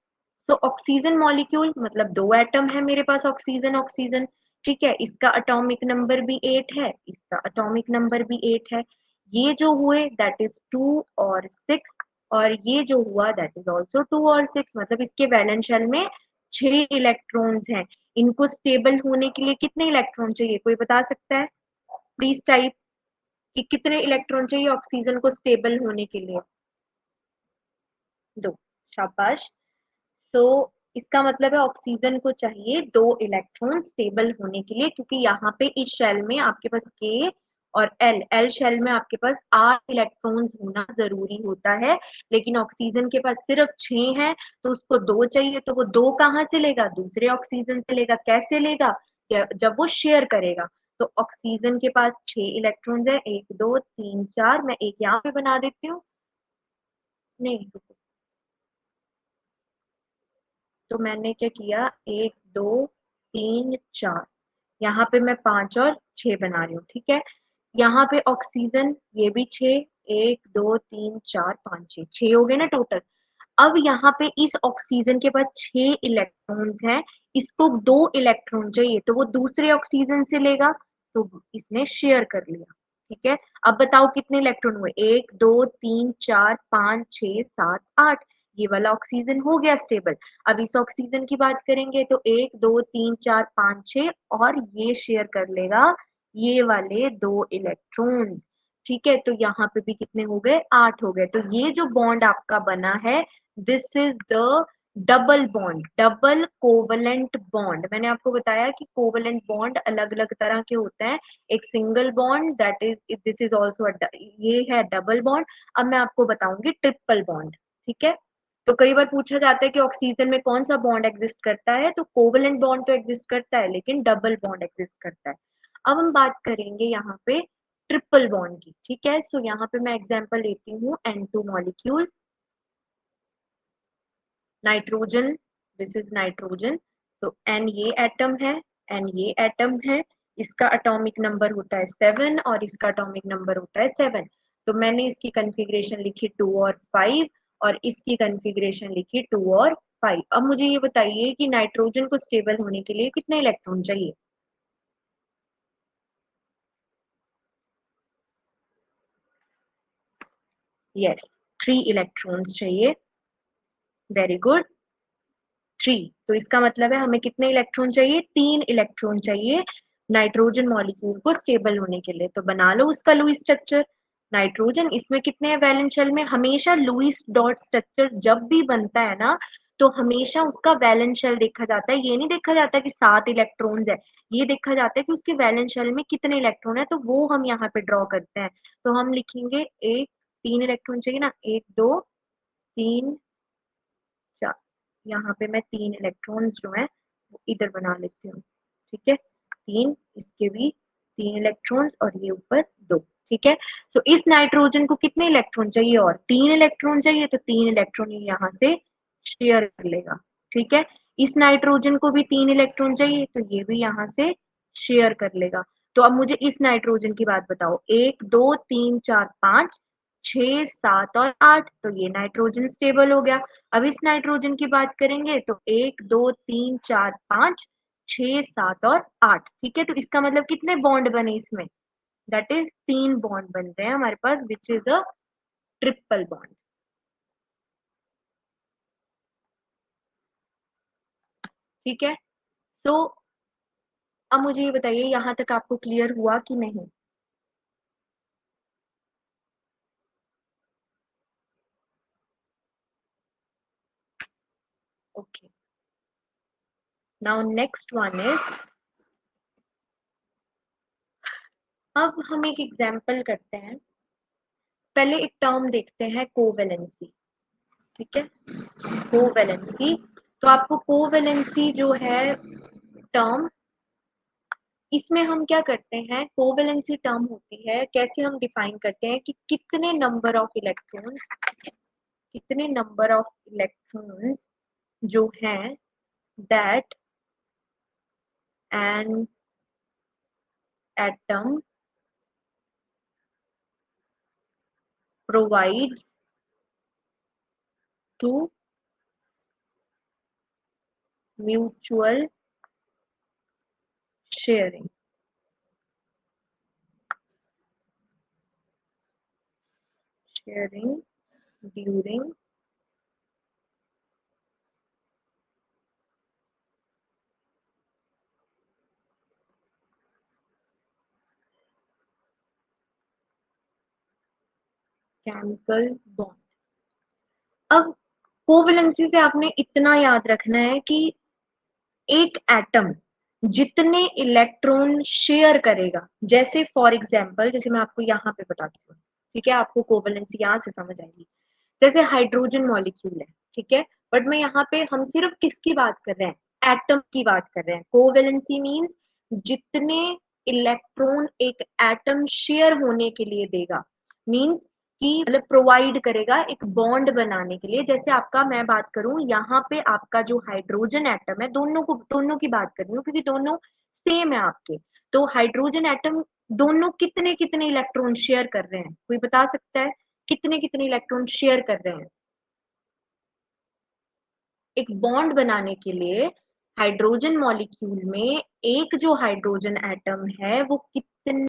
तो ऑक्सीजन मॉलिक्यूल मतलब 2 एटम है मेरे पास, ऑक्सीजन ऑक्सीजन, ठीक है। इसका एटॉमिक नंबर भी 8 है, इसका एटॉमिक नंबर भी 8 है। ये जो हुए दैट इज 2 और 6, और ये जो हुआ दैट इज ऑल्सो 2 और 6, मतलब इसके वैलेंस शेल में 6 इलेक्ट्रॉन्स हैं। इनको स्टेबल होने के लिए कितने इलेक्ट्रॉन चाहिए, कोई बता सकता है? प्लीज टाइप कि कितने इलेक्ट्रॉन चाहिए ऑक्सीजन को स्टेबल होने के लिए। 2, शाबाश। तो इसका मतलब है ऑक्सीजन को चाहिए 2 इलेक्ट्रॉन स्टेबल होने के लिए, क्योंकि यहाँ पे इस शेल में आपके पास के और एल, एल शेल में आपके पास 8 इलेक्ट्रॉन्स होना जरूरी होता है, लेकिन ऑक्सीजन के पास सिर्फ 6 हैं। तो उसको 2 चाहिए, तो वो 2 कहाँ से लेगा, दूसरे ऑक्सीजन से लेगा। कैसे लेगा, जब वो शेयर करेगा। तो ऑक्सीजन के पास 6 इलेक्ट्रॉन्स है, 1 2 3 4, मैं एक यहाँ पे बना देती हूँ, नहीं रुको। तो मैंने क्या किया, 1 2 3 4, यहाँ पे मैं 5 और 6 बना रही हूँ, ठीक है। यहाँ पे ऑक्सीजन ये भी 6, 1 2 3 4 5 6, 6 हो गए ना टोटल। अब यहाँ पे इस ऑक्सीजन के पास 6 इलेक्ट्रॉन्स हैं, इसको 2 इलेक्ट्रॉन चाहिए, तो वो दूसरे ऑक्सीजन से लेगा। तो इसने शेयर कर लिया, ठीक है। अब बताओ कितने इलेक्ट्रॉन हुए, 1 2 3 4 5 6 7 8, ये वाला ऑक्सीजन हो गया स्टेबल। अब इस ऑक्सीजन की बात करेंगे तो 1 2 3 4 5 6, और ये शेयर कर लेगा ये वाले 2 इलेक्ट्रॉन्स, ठीक है। तो यहाँ पे भी कितने हो गए, 8 हो गए। तो ये जो बॉन्ड आपका बना है, this is the double bond, double covalent bond. मैंने आपको बताया कि कोवलेंट बॉन्ड अलग अलग तरह के होते हैं। एक single bond, that is this is also ये है डबल बॉन्ड। अब मैं आपको बताऊंगी ट्रिपल बॉन्ड, ठीक है। तो कई बार पूछा जाता है कि ऑक्सीजन में कौन सा बॉन्ड एग्जिस्ट करता है, तो कोवलेंट बॉन्ड तो एग्जिस्ट करता है लेकिन डबल बॉन्ड एग्जिस्ट करता है। अब हम बात करेंगे यहाँ पे ट्रिपल बॉन्ड की, ठीक है। सो यहाँ पे मैं एग्जांपल लेती हूँ N2 molecule, nitrogen, this is nitrogen. तो N ये एटम है, N ये एटम है, इसका एटॉमिक नंबर होता है 7 और इसका एटॉमिक नंबर होता है 7। तो मैंने इसकी कॉन्फ़िगरेशन लिखी 2 और 5 और इसकी कॉन्फ़िगरेशन लिखी 2 और 5। अब मुझे ये बताइए कि नाइट्रोजन को स्टेबल होने के लिए कितने इलेक्ट्रॉन चाहिए? यस, 3 इलेक्ट्रॉन्स चाहिए। Very good, 3। तो इसका मतलब है हमें कितने इलेक्ट्रॉन चाहिए? 3 इलेक्ट्रॉन चाहिए नाइट्रोजन मॉलिक्यूल को स्टेबल होने के लिए। तो बना लो उसका लुईस स्ट्रक्चर। नाइट्रोजन, इसमें कितने हैं वैलेंस शेल में? हमेशा लुईस डॉट स्ट्रक्चर जब भी बनता है ना, तो हमेशा उसका वैलेंस शेल देखा जाता है। ये नहीं देखा जाता कि 7 इलेक्ट्रॉन्स है, ये देखा जाता है कि उसके वैलेंस शेल में कितने इलेक्ट्रॉन है। तो वो हम यहाँ पे ड्रॉ करते हैं। तो हम लिखेंगे एक, 3 इलेक्ट्रॉन चाहिए ना, 1 2 3 4। यहाँ पे मैं 3 इलेक्ट्रॉन्स जो है वो इधर बना लेती हूँ, ठीक है। 3, इसके भी 3 इलेक्ट्रॉन्स और ये ऊपर 2, ठीक है। तो इस नाइट्रोजन को कितने इलेक्ट्रॉन चाहिए? और 3 इलेक्ट्रॉन चाहिए। तो 3 इलेक्ट्रॉन ये यहाँ से शेयर कर लेगा, ठीक है। इस नाइट्रोजन को भी 3 इलेक्ट्रॉन चाहिए, तो ये भी यहाँ से शेयर कर लेगा। तो अब मुझे इस नाइट्रोजन की बात बताओ, 1 2 3 4 5 6 7 और 8। तो ये नाइट्रोजन स्टेबल हो गया। अब इस नाइट्रोजन की बात करेंगे तो 1 2 3 4 5 6 7 और 8, ठीक है। तो इसका मतलब कितने बॉन्ड बने इसमें? दैट इज 3 बॉन्ड बन रहे हैं हमारे पास, which is a triple bond, ठीक है। तो अब मुझे ये बताइए यहां तक आपको क्लियर हुआ कि नहीं? Okay, now next one is, अब हम एक एग्जांपल करते हैं। पहले एक टर्म देखते हैं, कोवेलेंसी, ठीक है। कोवेलेंसी, तो आपको कोवेलेंसी जो है टर्म, इसमें हम क्या करते हैं, कोवेलेंसी टर्म होती है, कैसे हम डिफाइन करते हैं कि कितने नंबर ऑफ इलेक्ट्रॉन्स, कितने नंबर ऑफ इलेक्ट्रॉन्स जो हैं that an atom provides to mutual sharing, sharing during chemical bond। अब कोवेलेंसी से आपने इतना याद रखना है कि एक एटम जितने इलेक्ट्रॉन शेयर करेगा, जैसे फॉर एग्जांपल, जैसे मैं आपको यहाँ पे बताती हूँ, ठीक है, आपको कोवेलेंसी यहाँ से समझ आएगी। जैसे हाइड्रोजन मॉलिक्यूल है, ठीक है, बट मैं यहाँ पे हम सिर्फ किसकी बात कर रहे हैं? एटम की बात कर रहे हैं। कोवेलेंसी मीन्स जितने इलेक्ट्रॉन एक एटम शेयर होने के लिए देगा, मीन्स कि मतलब प्रोवाइड करेगा एक बॉन्ड बनाने के लिए। जैसे आपका मैं बात करूं, यहाँ पे आपका जो हाइड्रोजन एटम है, दोनों की बात कर रही हूँ क्योंकि दोनों सेम है आपके। तो हाइड्रोजन एटम दोनों कितने कितने इलेक्ट्रॉन शेयर कर रहे हैं? कोई बता सकता है कितने कितने इलेक्ट्रॉन शेयर कर रहे हैं? एक बॉन्ड बनाने के लिए हाइड्रोजन मॉलिक्यूल में एक जो हाइड्रोजन एटम है वो